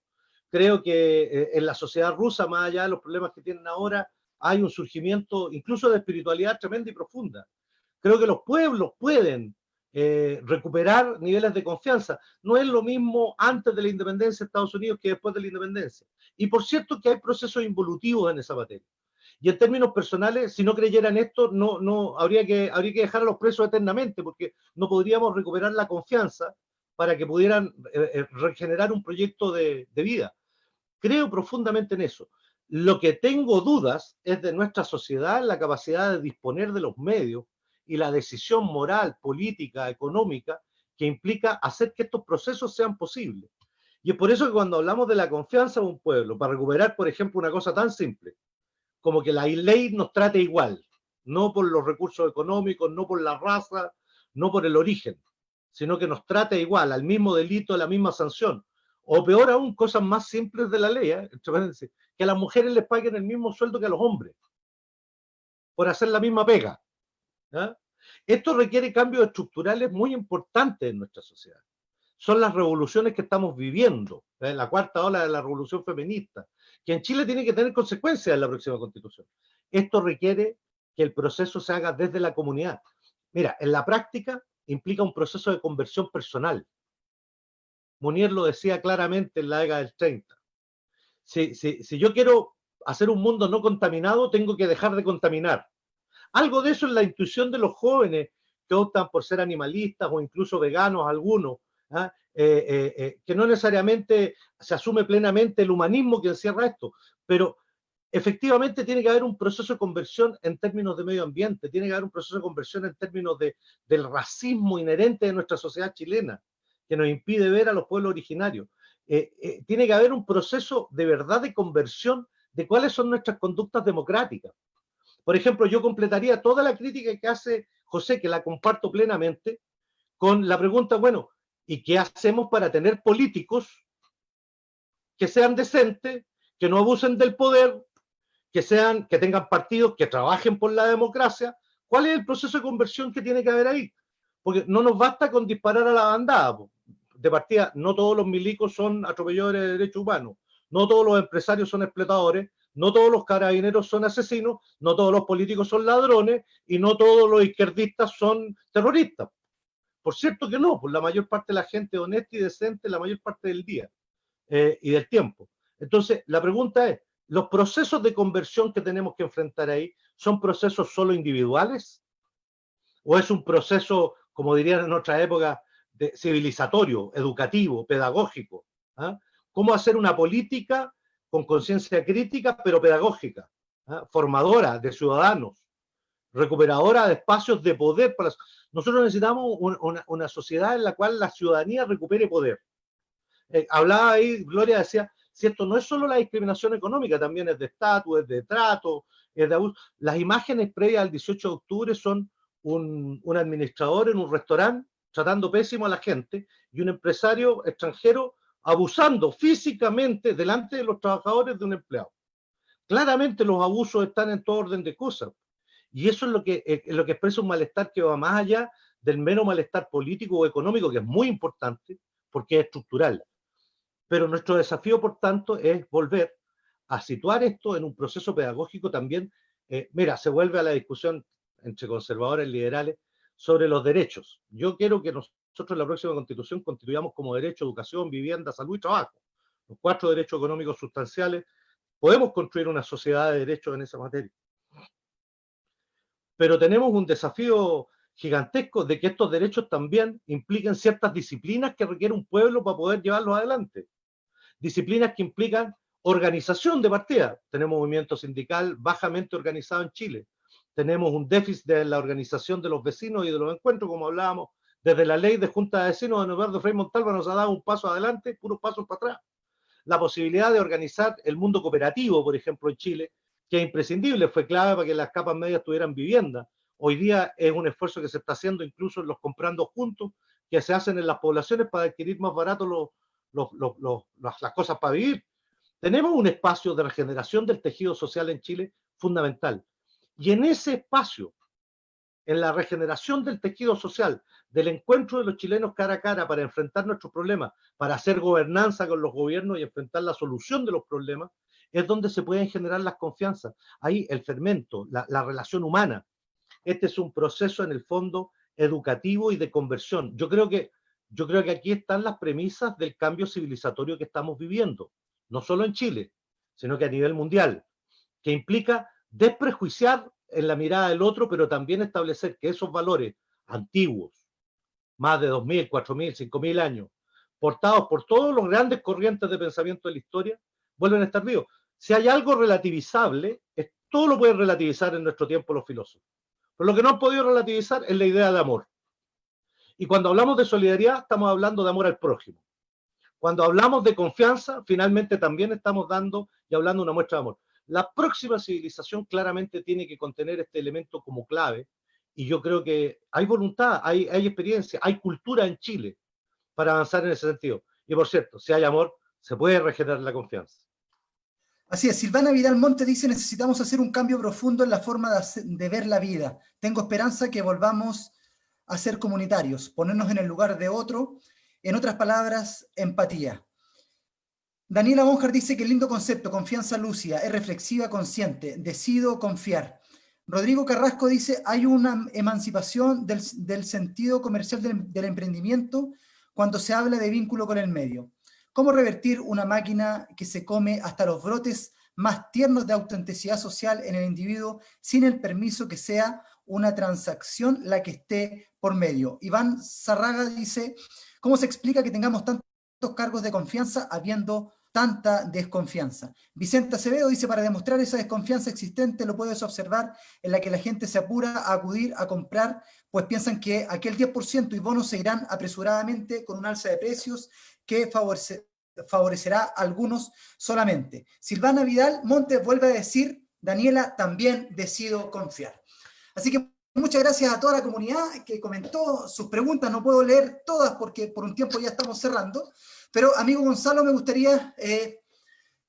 Creo que en la sociedad rusa, más allá de los problemas que tienen ahora, hay un surgimiento incluso de espiritualidad tremenda y profunda. Creo que los pueblos pueden recuperar niveles de confianza. No es lo mismo antes de la independencia de Estados Unidos que después de la independencia. Y por cierto que hay procesos involutivos en esa materia. Y en términos personales, si no creyeran esto, habría que dejar a los presos eternamente, porque no podríamos recuperar la confianza para que pudieran regenerar un proyecto de vida. Creo profundamente en eso. Lo que tengo dudas es de nuestra sociedad, la capacidad de disponer de los medios y la decisión moral, política, económica que implica hacer que estos procesos sean posibles. Y es por eso que cuando hablamos de la confianza de un pueblo, para recuperar, por ejemplo, una cosa tan simple, como que la ley nos trate igual, no por los recursos económicos, no por la raza, no por el origen, sino que nos trate igual, al mismo delito, a la misma sanción. O peor aún, cosas más simples de la ley, que a las mujeres les paguen el mismo sueldo que a los hombres, por hacer la misma pega. ¿Ya? Esto requiere cambios estructurales muy importantes en nuestra sociedad. Son las revoluciones que estamos viviendo, la cuarta ola de la revolución feminista, que en Chile tiene que tener consecuencias en la próxima constitución. Esto requiere que el proceso se haga desde la comunidad. Mira, en la práctica implica un proceso de conversión personal. Munier lo decía claramente en la década del 30. Si yo quiero hacer un mundo no contaminado, tengo que dejar de contaminar. Algo de eso es la intuición de los jóvenes que optan por ser animalistas o incluso veganos algunos, que no necesariamente se asume plenamente el humanismo que encierra esto, pero efectivamente tiene que haber un proceso de conversión en términos de medio ambiente, tiene que haber un proceso de conversión en términos del racismo inherente de nuestra sociedad chilena, que nos impide ver a los pueblos originarios. Tiene que haber un proceso de verdad de conversión de cuáles son nuestras conductas democráticas. Por ejemplo, yo completaría toda la crítica que hace José, que la comparto plenamente, con la pregunta, bueno, ¿y qué hacemos para tener políticos que sean decentes, que no abusen del poder, que tengan partidos que trabajen por la democracia? ¿Cuál es el proceso de conversión que tiene que haber ahí? Porque no nos basta con disparar a la bandada. De partida, no todos los milicos son atropelladores de derechos humanos, no todos los empresarios son explotadores, no todos los carabineros son asesinos, no todos los políticos son ladrones y no todos los izquierdistas son terroristas. Por cierto que no, pues la mayor parte de la gente honesta y decente la mayor parte del día y del tiempo. Entonces, la pregunta es, ¿los procesos de conversión que tenemos que enfrentar ahí son procesos solo individuales? ¿O es un proceso, como dirían en otra época, civilizatorio, educativo, pedagógico? ¿Cómo hacer una política con conciencia crítica, pero pedagógica, formadora de ciudadanos, recuperadora de espacios de poder? Nosotros necesitamos una sociedad en la cual la ciudadanía recupere poder. Hablaba ahí, Gloria decía, si esto no es solo la discriminación económica, también es de estatus, es de trato, es de abuso. Las imágenes previas al 18 de octubre son un administrador en un restaurante tratando pésimo a la gente y un empresario extranjero abusando físicamente delante de los trabajadores de un empleado. Claramente los abusos están en todo orden de cosas. Y eso es lo que expresa un malestar que va más allá del mero malestar político o económico, que es muy importante porque es estructural. Pero nuestro desafío, por tanto, es volver a situar esto en un proceso pedagógico también. Mira, se vuelve a la discusión entre conservadores y liberales sobre los derechos. Yo quiero que nosotros en la próxima constitución constituyamos como derecho educación, vivienda, salud y trabajo. Los 4 derechos económicos sustanciales. Podemos construir una sociedad de derechos en esa materia. Pero tenemos un desafío gigantesco de que estos derechos también impliquen ciertas disciplinas que requiere un pueblo para poder llevarlos adelante. Disciplinas que implican organización de partida. Tenemos movimiento sindical bajamente organizado en Chile. Tenemos un déficit de la organización de los vecinos y de los encuentros, como hablábamos, desde la ley de Junta de Vecinos de Eduardo Frei Montalva nos ha dado un paso adelante, puros pasos para atrás. La posibilidad de organizar el mundo cooperativo, por ejemplo, en Chile, que es imprescindible, fue clave para que las capas medias tuvieran vivienda. Hoy día es un esfuerzo que se está haciendo incluso en los comprando juntos, que se hacen en las poblaciones para adquirir más barato las cosas para vivir. Tenemos un espacio de regeneración del tejido social en Chile fundamental. Y en ese espacio, en la regeneración del tejido social, del encuentro de los chilenos cara a cara para enfrentar nuestros problemas, para hacer gobernanza con los gobiernos y enfrentar la solución de los problemas, es donde se pueden generar las confianzas. Ahí el fermento, la relación humana. Este es un proceso en el fondo educativo y de conversión. Yo creo que aquí están las premisas del cambio civilizatorio que estamos viviendo, no solo en Chile, sino que a nivel mundial, que implica desprejuiciar en la mirada del otro, pero también establecer que esos valores antiguos, más de 2.000, 4.000, 5.000 años, portados por todos los grandes corrientes de pensamiento de la historia, vuelven a estar vivos. Si hay algo relativizable, todo lo pueden relativizar en nuestro tiempo los filósofos. Pero lo que no han podido relativizar es la idea de amor. Y cuando hablamos de solidaridad, estamos hablando de amor al prójimo. Cuando hablamos de confianza, finalmente también estamos dando y hablando de una muestra de amor. La próxima civilización claramente tiene que contener este elemento como clave Y yo creo que hay voluntad, hay experiencia, hay cultura en Chile para avanzar en ese sentido. Y por cierto, si hay amor, se puede regenerar la confianza. Así es, Silvana Vidal Monte dice: necesitamos hacer un cambio profundo en la forma de ver la vida. Tengo esperanza que volvamos a ser comunitarios, ponernos en el lugar de otro, en otras palabras, empatía. Daniela Bonjar dice que lindo concepto, confianza lúcida, es reflexiva, consciente, decido confiar. Rodrigo Carrasco dice: hay una emancipación del sentido comercial del emprendimiento cuando se habla de vínculo con el medio. ¿Cómo revertir una máquina que se come hasta los brotes más tiernos de autenticidad social en el individuo sin el permiso que sea una transacción la que esté por medio? Iván Zarraga dice: ¿cómo se explica que tengamos tantos cargos de confianza habiendo tanta desconfianza? Vicente Acevedo dice: para demostrar esa desconfianza existente lo puedes observar en la que la gente se apura a acudir a comprar, pues piensan que aquel 10% y bonos se irán apresuradamente con un alza de precios que favorecerá a algunos solamente. Silvana Vidal Montes vuelve a decir: Daniela, también decido confiar. Así que muchas gracias a toda la comunidad que comentó sus preguntas. No puedo leer todas porque por un tiempo ya estamos cerrando, pero amigo Gonzalo, me gustaría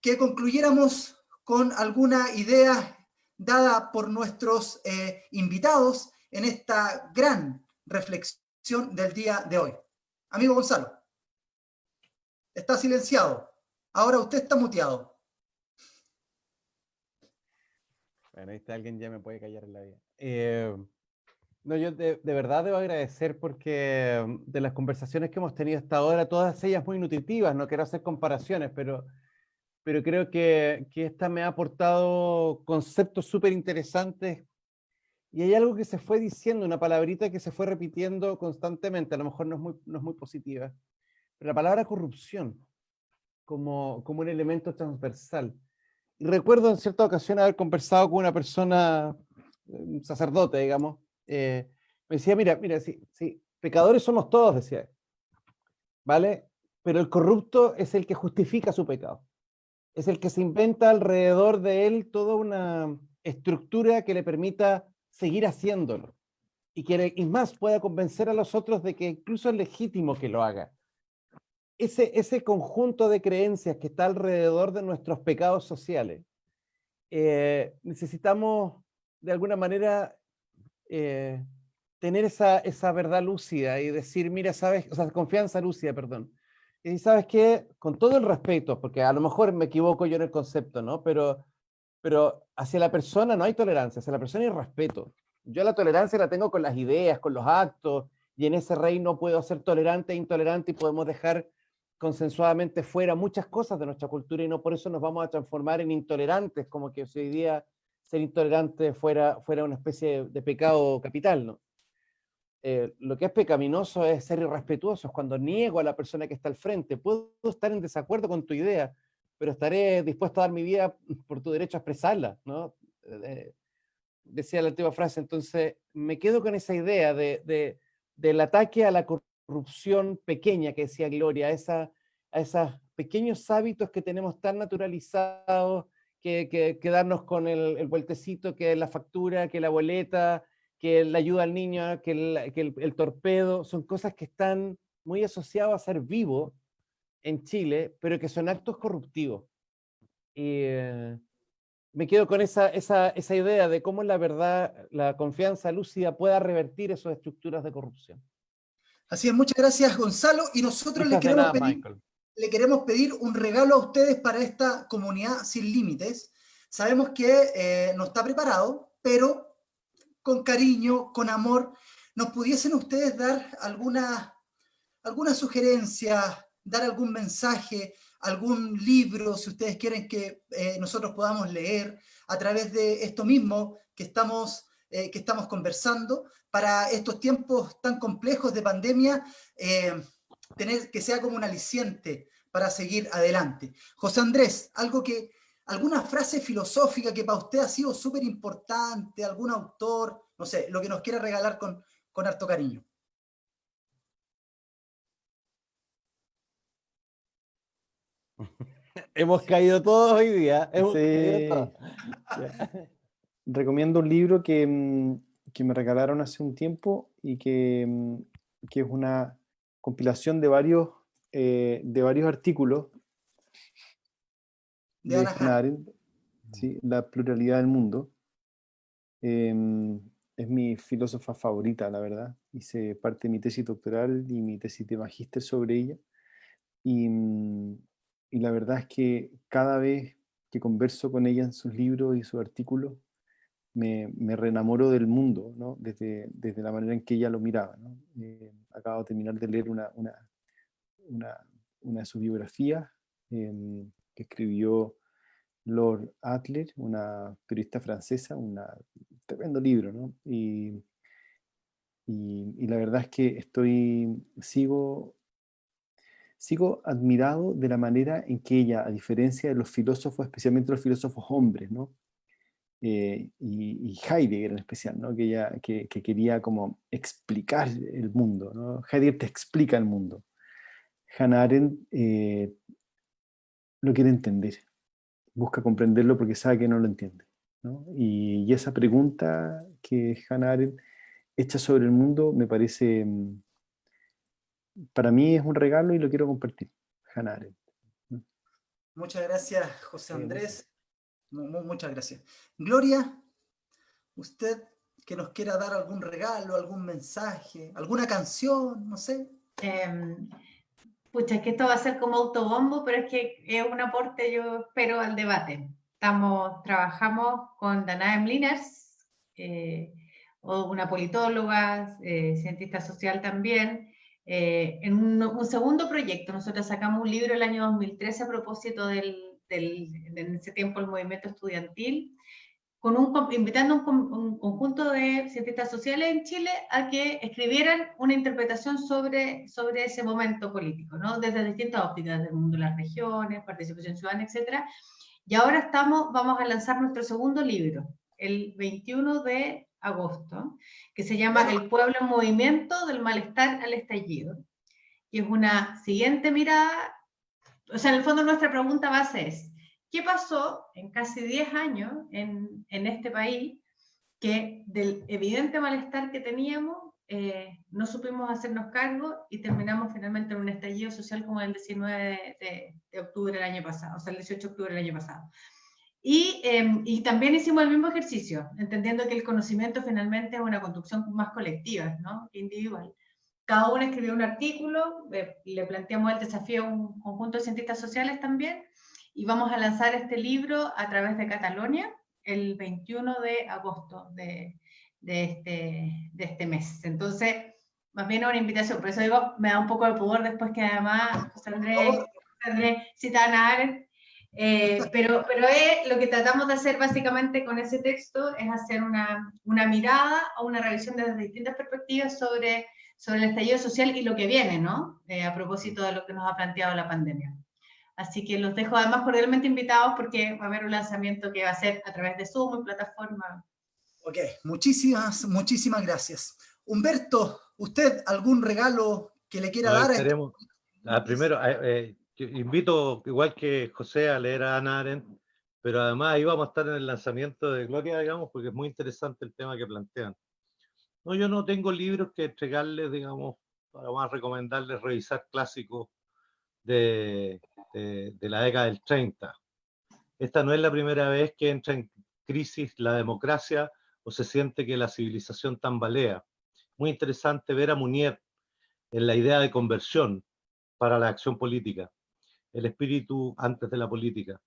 que concluyéramos con alguna idea dada por nuestros invitados en esta gran reflexión del día de hoy. Amigo Gonzalo, está silenciado. Ahora usted está muteado. Bueno, ahí está, alguien ya me puede callar en la vida. No, yo de verdad debo agradecer porque de las conversaciones que hemos tenido hasta ahora, todas ellas muy nutritivas, no quiero hacer comparaciones, pero creo que esta me ha aportado conceptos súper interesantes y hay algo que se fue diciendo, una palabrita que se fue repitiendo constantemente, a lo mejor no es muy positiva, pero la palabra corrupción como un elemento transversal. Y recuerdo en cierta ocasión haber conversado con una persona, un sacerdote, digamos, me decía: mira, sí, pecadores somos todos, decía él, ¿vale? Pero el corrupto es el que justifica su pecado. Es el que se inventa alrededor de él toda una estructura que le permita seguir haciéndolo. Y más, pueda convencer a los otros de que incluso es legítimo que lo haga. Ese conjunto de creencias que está alrededor de nuestros pecados sociales, necesitamos de alguna manera tener esa verdad lúcida y decir: mira, sabes, o sea, confianza lúcida, perdón. Y sabes que, con todo el respeto, porque a lo mejor me equivoco yo en el concepto, ¿no? Pero hacia la persona no hay tolerancia, hacia la persona hay respeto. Yo la tolerancia la tengo con las ideas, con los actos, y en ese reino puedo ser tolerante e intolerante y podemos dejar consensuadamente fuera muchas cosas de nuestra cultura y no por eso nos vamos a transformar en intolerantes, como que si hoy día ser intolerante fuera una especie de pecado capital, ¿no? Lo que es pecaminoso es ser irrespetuoso, es cuando niego a la persona que está al frente. Puedo estar en desacuerdo con tu idea, pero estaré dispuesto a dar mi vida por tu derecho a expresarla, ¿no? Decía la antigua frase. Entonces me quedo con esa idea del ataque a la corrupción pequeña que decía Gloria, a esos pequeños hábitos que tenemos tan naturalizados, que darnos con el vueltecito, que la factura, que la boleta, que la ayuda al niño, que el torpedo, son cosas que están muy asociadas a ser vivo en Chile, pero que son actos corruptivos. Y me quedo con esa idea de cómo la verdad, la confianza lúcida pueda revertir esas estructuras de corrupción. Así es, muchas gracias, Gonzalo. Y nosotros le queremos pedir un regalo a ustedes para esta comunidad sin límites. Sabemos que no está preparado, pero con cariño, con amor, ¿nos pudiesen ustedes dar alguna sugerencia, dar algún mensaje, algún libro, si ustedes quieren que nosotros podamos leer a través de esto mismo que estamos conversando, para estos tiempos tan complejos de pandemia, tener que sea como un aliciente para seguir adelante? José Andrés, alguna frase filosófica que para usted ha sido súper importante, algún autor, no sé, lo que nos quiera regalar con harto cariño. Hemos caído todos hoy día. Hemos caído todos. Recomiendo un libro que que me regalaron hace un tiempo y que es una compilación de varios artículos De de Hannah Hannah Arendt. Arendt, ¿sí? La pluralidad del mundo. Es mi filósofa favorita, la verdad. Hice parte de mi tesis doctoral y mi tesis de magíster sobre ella. Y la verdad es que cada vez que converso con ella en sus libros y sus artículos, me reenamoro del mundo, ¿no? Desde la manera en que ella lo miraba, ¿no? Acabo de terminar de leer una de sus biografías que escribió Lord Adler, una periodista francesa, un tremendo libro, ¿no? Y la verdad es que sigo admirado de la manera en que ella, a diferencia de los filósofos, especialmente los filósofos hombres, ¿no? Y Heidegger en especial, ¿no? Que quería como explicar el mundo, ¿no? Heidegger te explica el mundo. Hannah Arendt lo quiere entender, busca comprenderlo porque sabe que no lo entiende, ¿no? Y esa pregunta que Hannah Arendt echa sobre el mundo me parece, para mí es un regalo y lo quiero compartir. Hannah Arendt. Muchas gracias, José Andrés. Muchas gracias. Gloria, usted que nos quiera dar algún regalo, algún mensaje, alguna canción, no sé. Pucha, es que esto va a ser como autobombo, pero es que es un aporte, yo espero, al debate. Trabajamos con Danae Mlinars, una politóloga, cientista social también, en un segundo proyecto. Nosotros sacamos un libro el año 2013 a propósito en ese tiempo el movimiento estudiantil, invitando un conjunto de cientistas sociales en Chile a que escribieran una interpretación sobre ese momento político, ¿no? Desde distintas ópticas, desde el mundo de las regiones, participación ciudadana, etc. Y ahora vamos a lanzar nuestro segundo libro, el 21 de agosto, que se llama El pueblo en movimiento, del malestar al estallido. Y es una siguiente mirada, o sea, en el fondo nuestra pregunta base es, ¿qué pasó en casi 10 años en este país que del evidente malestar que teníamos no supimos hacernos cargo y terminamos finalmente en un estallido social como el 19 de octubre del año pasado, o sea, el 18 de octubre del año pasado? Y también hicimos el mismo ejercicio, entendiendo que el conocimiento finalmente es una construcción más colectiva, ¿no? Que individual. Cada uno escribió un artículo, le planteamos el desafío a un conjunto de cientistas sociales también, y vamos a lanzar este libro a través de Catalonia el 21 de agosto de este mes. Entonces, más bien una invitación, por eso digo, me da un poco de pudor después que además José Andrés cita a Hannah Arendt, pero lo que tratamos de hacer básicamente con ese texto es hacer una mirada o una revisión desde distintas perspectivas sobre el estallido social y lo que viene, ¿no? A propósito de lo que nos ha planteado la pandemia. Así que los dejo además cordialmente invitados porque va a haber un lanzamiento que va a ser a través de Zoom y plataforma. Ok, muchísimas gracias. Humberto, ¿usted algún regalo que le quiera dar? Primero, yo invito, igual que José, a leer a Hannah Arendt, pero además ahí vamos a estar en el lanzamiento de Gloria, digamos, porque es muy interesante el tema que plantean. No, yo no tengo libros que entregarles, digamos, para más recomendarles revisar clásicos de la década del 30. Esta no es la primera vez que entra en crisis la democracia o se siente que la civilización tambalea. Muy interesante ver a Munier en la idea de conversión para la acción política, el espíritu antes de la política.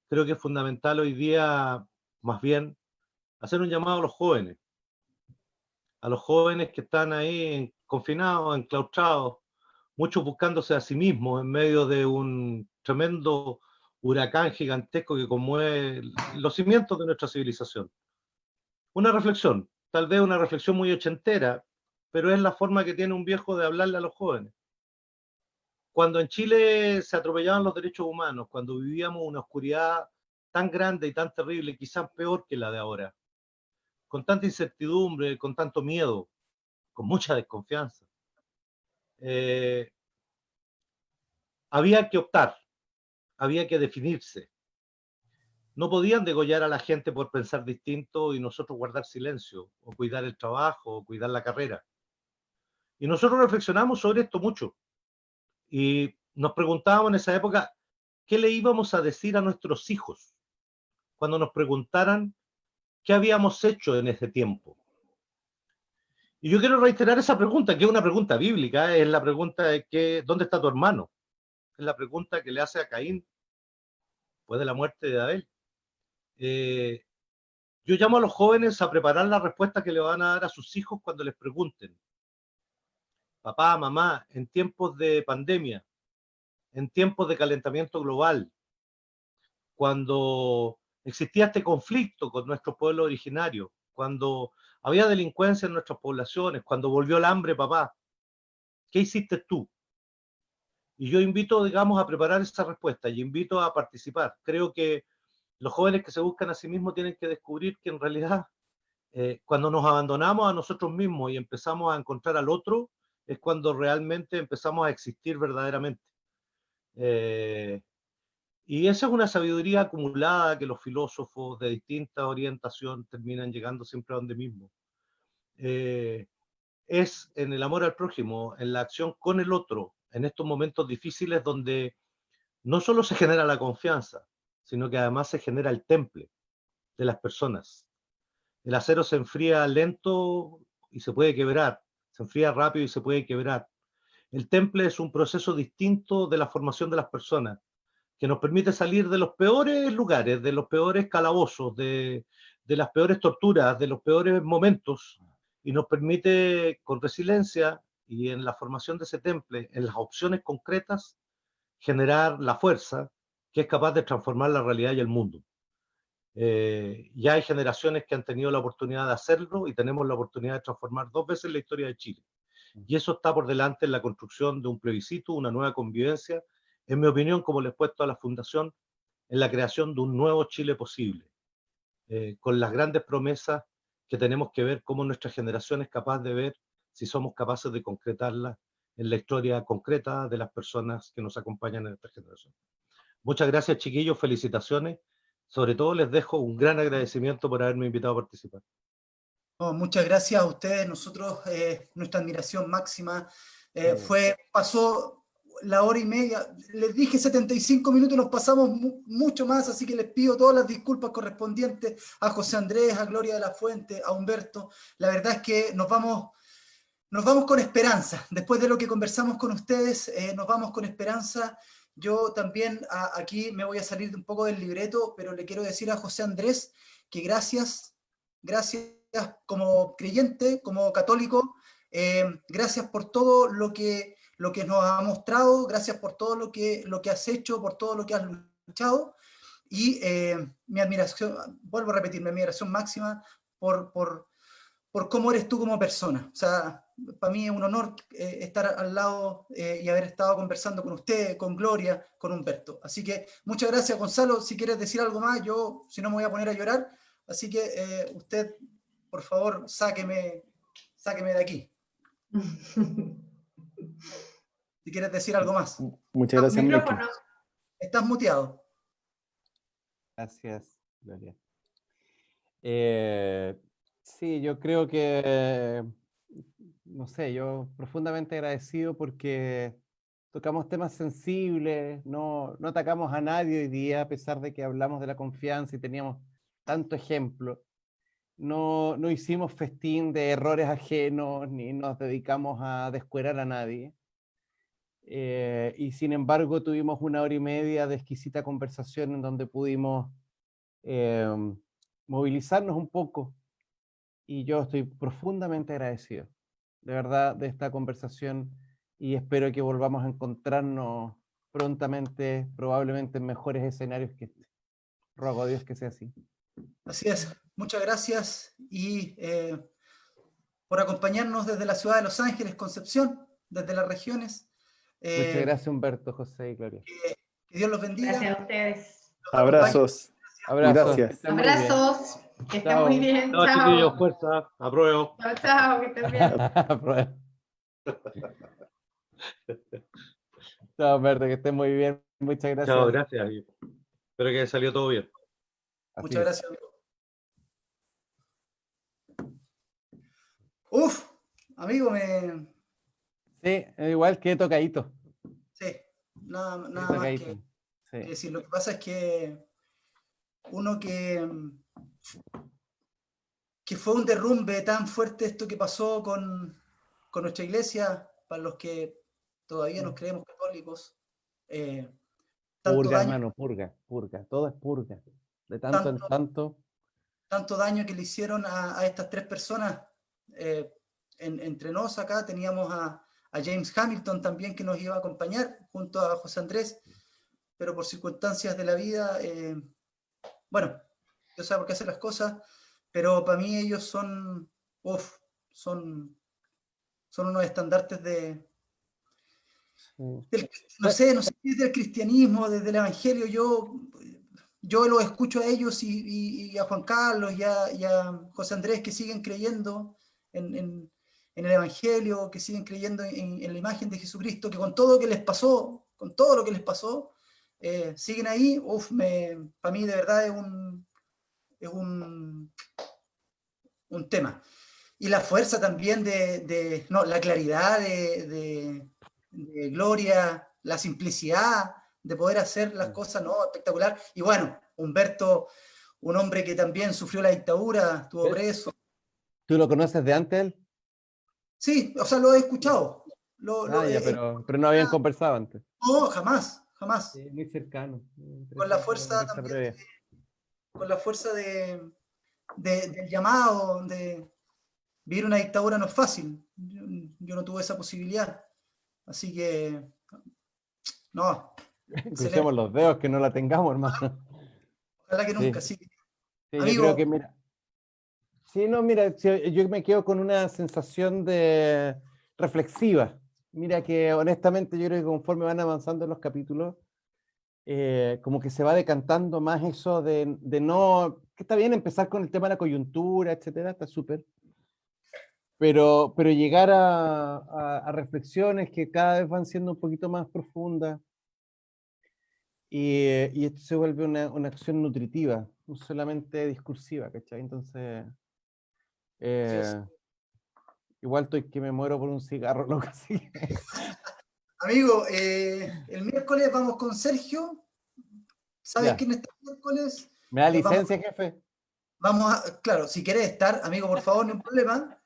Creo que es fundamental hoy día, más bien, hacer un llamado a los jóvenes que están ahí confinados, enclaustrados, muchos buscándose a sí mismos en medio de un tremendo huracán gigantesco que conmueve los cimientos de nuestra civilización. Una reflexión, tal vez una reflexión muy ochentera, pero es la forma que tiene un viejo de hablarle a los jóvenes. Cuando en Chile se atropellaban los derechos humanos, cuando vivíamos una oscuridad tan grande y tan terrible, quizás peor que la de ahora, con tanta incertidumbre, con tanto miedo, con mucha desconfianza, había que optar, había que definirse. no podían degollar a la gente por pensar distinto y nosotros guardar silencio, o cuidar el trabajo, o cuidar la carrera. Y nosotros reflexionamos sobre esto mucho. Y nos preguntábamos en esa época, ¿qué le íbamos a decir a nuestros hijos cuando nos preguntaran qué habíamos hecho en ese tiempo? Y yo quiero reiterar esa pregunta, que es una pregunta bíblica, es la pregunta de ¿dónde está tu hermano? Es la pregunta que le hace a Caín después de la muerte de Abel. Yo llamo a los jóvenes a preparar la respuesta que le van a dar a sus hijos cuando les pregunten, papá, mamá, en tiempos de pandemia, en tiempos de calentamiento global, cuando existía este conflicto con nuestro pueblo originario, cuando había delincuencia en nuestras poblaciones, cuando volvió el hambre, papá, ¿qué hiciste tú? Y yo invito, digamos, a preparar esa respuesta y invito a participar. Creo que los jóvenes que se buscan a sí mismos tienen que descubrir que en realidad cuando nos abandonamos a nosotros mismos y empezamos a encontrar al otro, es cuando realmente empezamos a existir verdaderamente. Y esa es una sabiduría acumulada que los filósofos de distinta orientación terminan llegando siempre a donde mismo. Es en el amor al prójimo, en la acción con el otro, en estos momentos difíciles donde no solo se genera la confianza, sino que además se genera el temple de las personas. El acero se enfría lento y se puede quebrar, se enfría rápido y se puede quebrar. El temple es un proceso distinto de la formación de las personas, que nos permite salir de los peores lugares, de los peores calabozos, de las peores torturas, de los peores momentos, y nos permite con resiliencia y en la formación de ese temple, en las opciones concretas, generar la fuerza que es capaz de transformar la realidad y el mundo. Ya hay generaciones que han tenido la oportunidad de hacerlo y tenemos la oportunidad de transformar 2 veces la historia de Chile. Y eso está por delante en la construcción de un plebiscito, una nueva convivencia, en mi opinión, como le he puesto a la Fundación, en la creación de un nuevo Chile posible, con las grandes promesas que tenemos que ver cómo nuestra generación es capaz de ver si somos capaces de concretarlas en la historia concreta de las personas que nos acompañan en esta generación. Muchas gracias, chiquillos, felicitaciones. Sobre todo les dejo un gran agradecimiento por haberme invitado a participar. Oh, muchas gracias a ustedes. Nosotros, nuestra admiración máxima pasó la hora y media. Les dije 75 minutos, nos pasamos mucho más, así que les pido todas las disculpas correspondientes a José Andrés, a Gloria de la Fuente, a Humberto. La verdad es que nos vamos con esperanza. Después de lo que conversamos con ustedes, nos vamos con esperanza. Yo también aquí me voy a salir un poco del libreto, pero le quiero decir a José Andrés que gracias como creyente, como católico, gracias por todo lo que nos ha mostrado, gracias por todo lo que has hecho, por todo lo que has luchado, y mi admiración, vuelvo a repetir, mi admiración máxima por cómo eres tú como persona. O sea, para mí es un honor estar al lado y haber estado conversando con usted, con Gloria, con Humberto. Así que muchas gracias, Gonzalo. Si quieres decir algo más, yo si no me voy a poner a llorar. Así que usted, por favor, sáqueme de aquí. Si quieres decir algo más. Muchas gracias, Miki. Estás muteado. Gracias, Gloria. Sí, yo creo que, no sé, yo profundamente agradecido porque tocamos temas sensibles, no atacamos a nadie hoy día, a pesar de que hablamos de la confianza y teníamos tanto ejemplo. No hicimos festín de errores ajenos, ni nos dedicamos a descuerar a nadie. Y sin embargo tuvimos 1 hora y media de exquisita conversación en donde pudimos movilizarnos un poco. Y yo estoy profundamente agradecido, de verdad, de esta conversación y espero que volvamos a encontrarnos prontamente, probablemente en mejores escenarios que este. Ruego a Dios que sea así. Así es. Muchas gracias y por acompañarnos desde la ciudad de Los Ángeles, Concepción, desde las regiones. Muchas gracias, Humberto, José y Gloria. Que Dios los bendiga. Gracias a ustedes. Abrazos. Abrazos. Gracias. Abrazos. Que estén muy bien. Chao, chiquillos, fuerza, apruebo. Chao, chao, que estén bien. Chao, Humberto, que estén muy bien. Muchas gracias. Chao, gracias. Espero que haya salido todo bien. Así Muchas es. gracias, amigo. Uf, amigo, Sí, igual que tocadito. sí, nada Sí, más tocadito. que Sí. decir. Lo que pasa es que uno que fue un derrumbe tan fuerte esto que pasó con nuestra iglesia, para los que todavía nos creemos católicos, tanto Purga, daño, hermano, purga, purga. Todo es purga. De tanto en tanto, tanto. tanto daño que le hicieron a estas tres personas. Entre nos acá teníamos a James Hamilton también que nos iba a acompañar junto a José Andrés, pero por circunstancias de la vida, bueno, Dios sabe por qué hace las cosas, pero para mí ellos son, son unos estandartes Sí. no sé si es del cristianismo, desde el evangelio. Yo los escucho a ellos y a Juan Carlos y a José Andrés, que siguen creyendo en el evangelio, que siguen creyendo en la imagen de Jesucristo, que con todo lo que les pasó, siguen ahí. Para mí de verdad es un tema. Y la fuerza también no, la claridad de Gloria, la simplicidad de poder hacer las cosas, ¿no? Espectacular. Y bueno, Humberto, un hombre que también sufrió la dictadura, estuvo preso. ¿Tú lo conoces de antes él? Sí, o sea, lo he escuchado. Ya, pero no habían conversado antes. No, jamás, jamás. Sí, muy cercano. Con la fuerza también, con la fuerza del llamado, de vivir una dictadura no es fácil. Yo no tuve esa posibilidad. Así que, no, Crucemos excelente. los dedos que no la tengamos, hermano. Ojalá que Sí. nunca, sí. Sí, yo Amigo, creo que, mira. Sí, no, mira, yo me quedo con una sensación de reflexiva. Mira que honestamente yo creo que conforme van avanzando los capítulos, como que se va decantando más eso de no, que está bien empezar con el tema de la coyuntura, etcétera, está súper, pero llegar a reflexiones que cada vez van siendo un poquito más profundas y esto se vuelve una acción nutritiva, no solamente discursiva, ¿cachai? Entonces, igual estoy que me muero por un cigarro, loco, así que... amigo, el miércoles vamos con Sergio. ¿Sabes Ya. quién está el miércoles? ¿Me da Vamos, licencia, jefe? claro, si querés estar, amigo, por favor, no hay problema.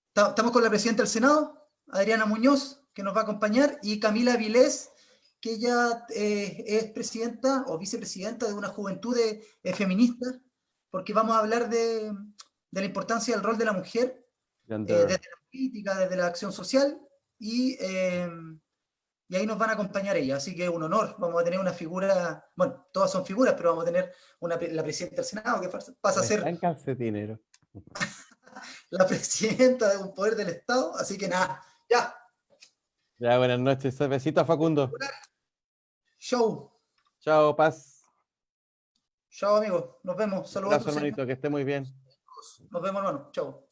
Estamos con la presidenta del Senado, Adriana Muñoz, que nos va a acompañar, y Camila Vilés, que ella es presidenta o vicepresidenta de una juventud feminista, porque vamos a hablar de la importancia del rol de la mujer desde la política, desde la acción social, y ahí nos van a acompañar ellas. Así que es un honor. Vamos a tener una figura, bueno, todas son figuras, pero vamos a tener la presidenta del Senado, que pasa a ser Está en calcetinero. la presidenta de un poder del Estado. Así que nada, ya. Ya, buenas noches. Besito a Facundo. Show. Chao, paz. Chao, amigos. Nos vemos. Un Saludos a abrazo, tus hermanito, que esté muy bien. Nos vemos, hermano. Chao.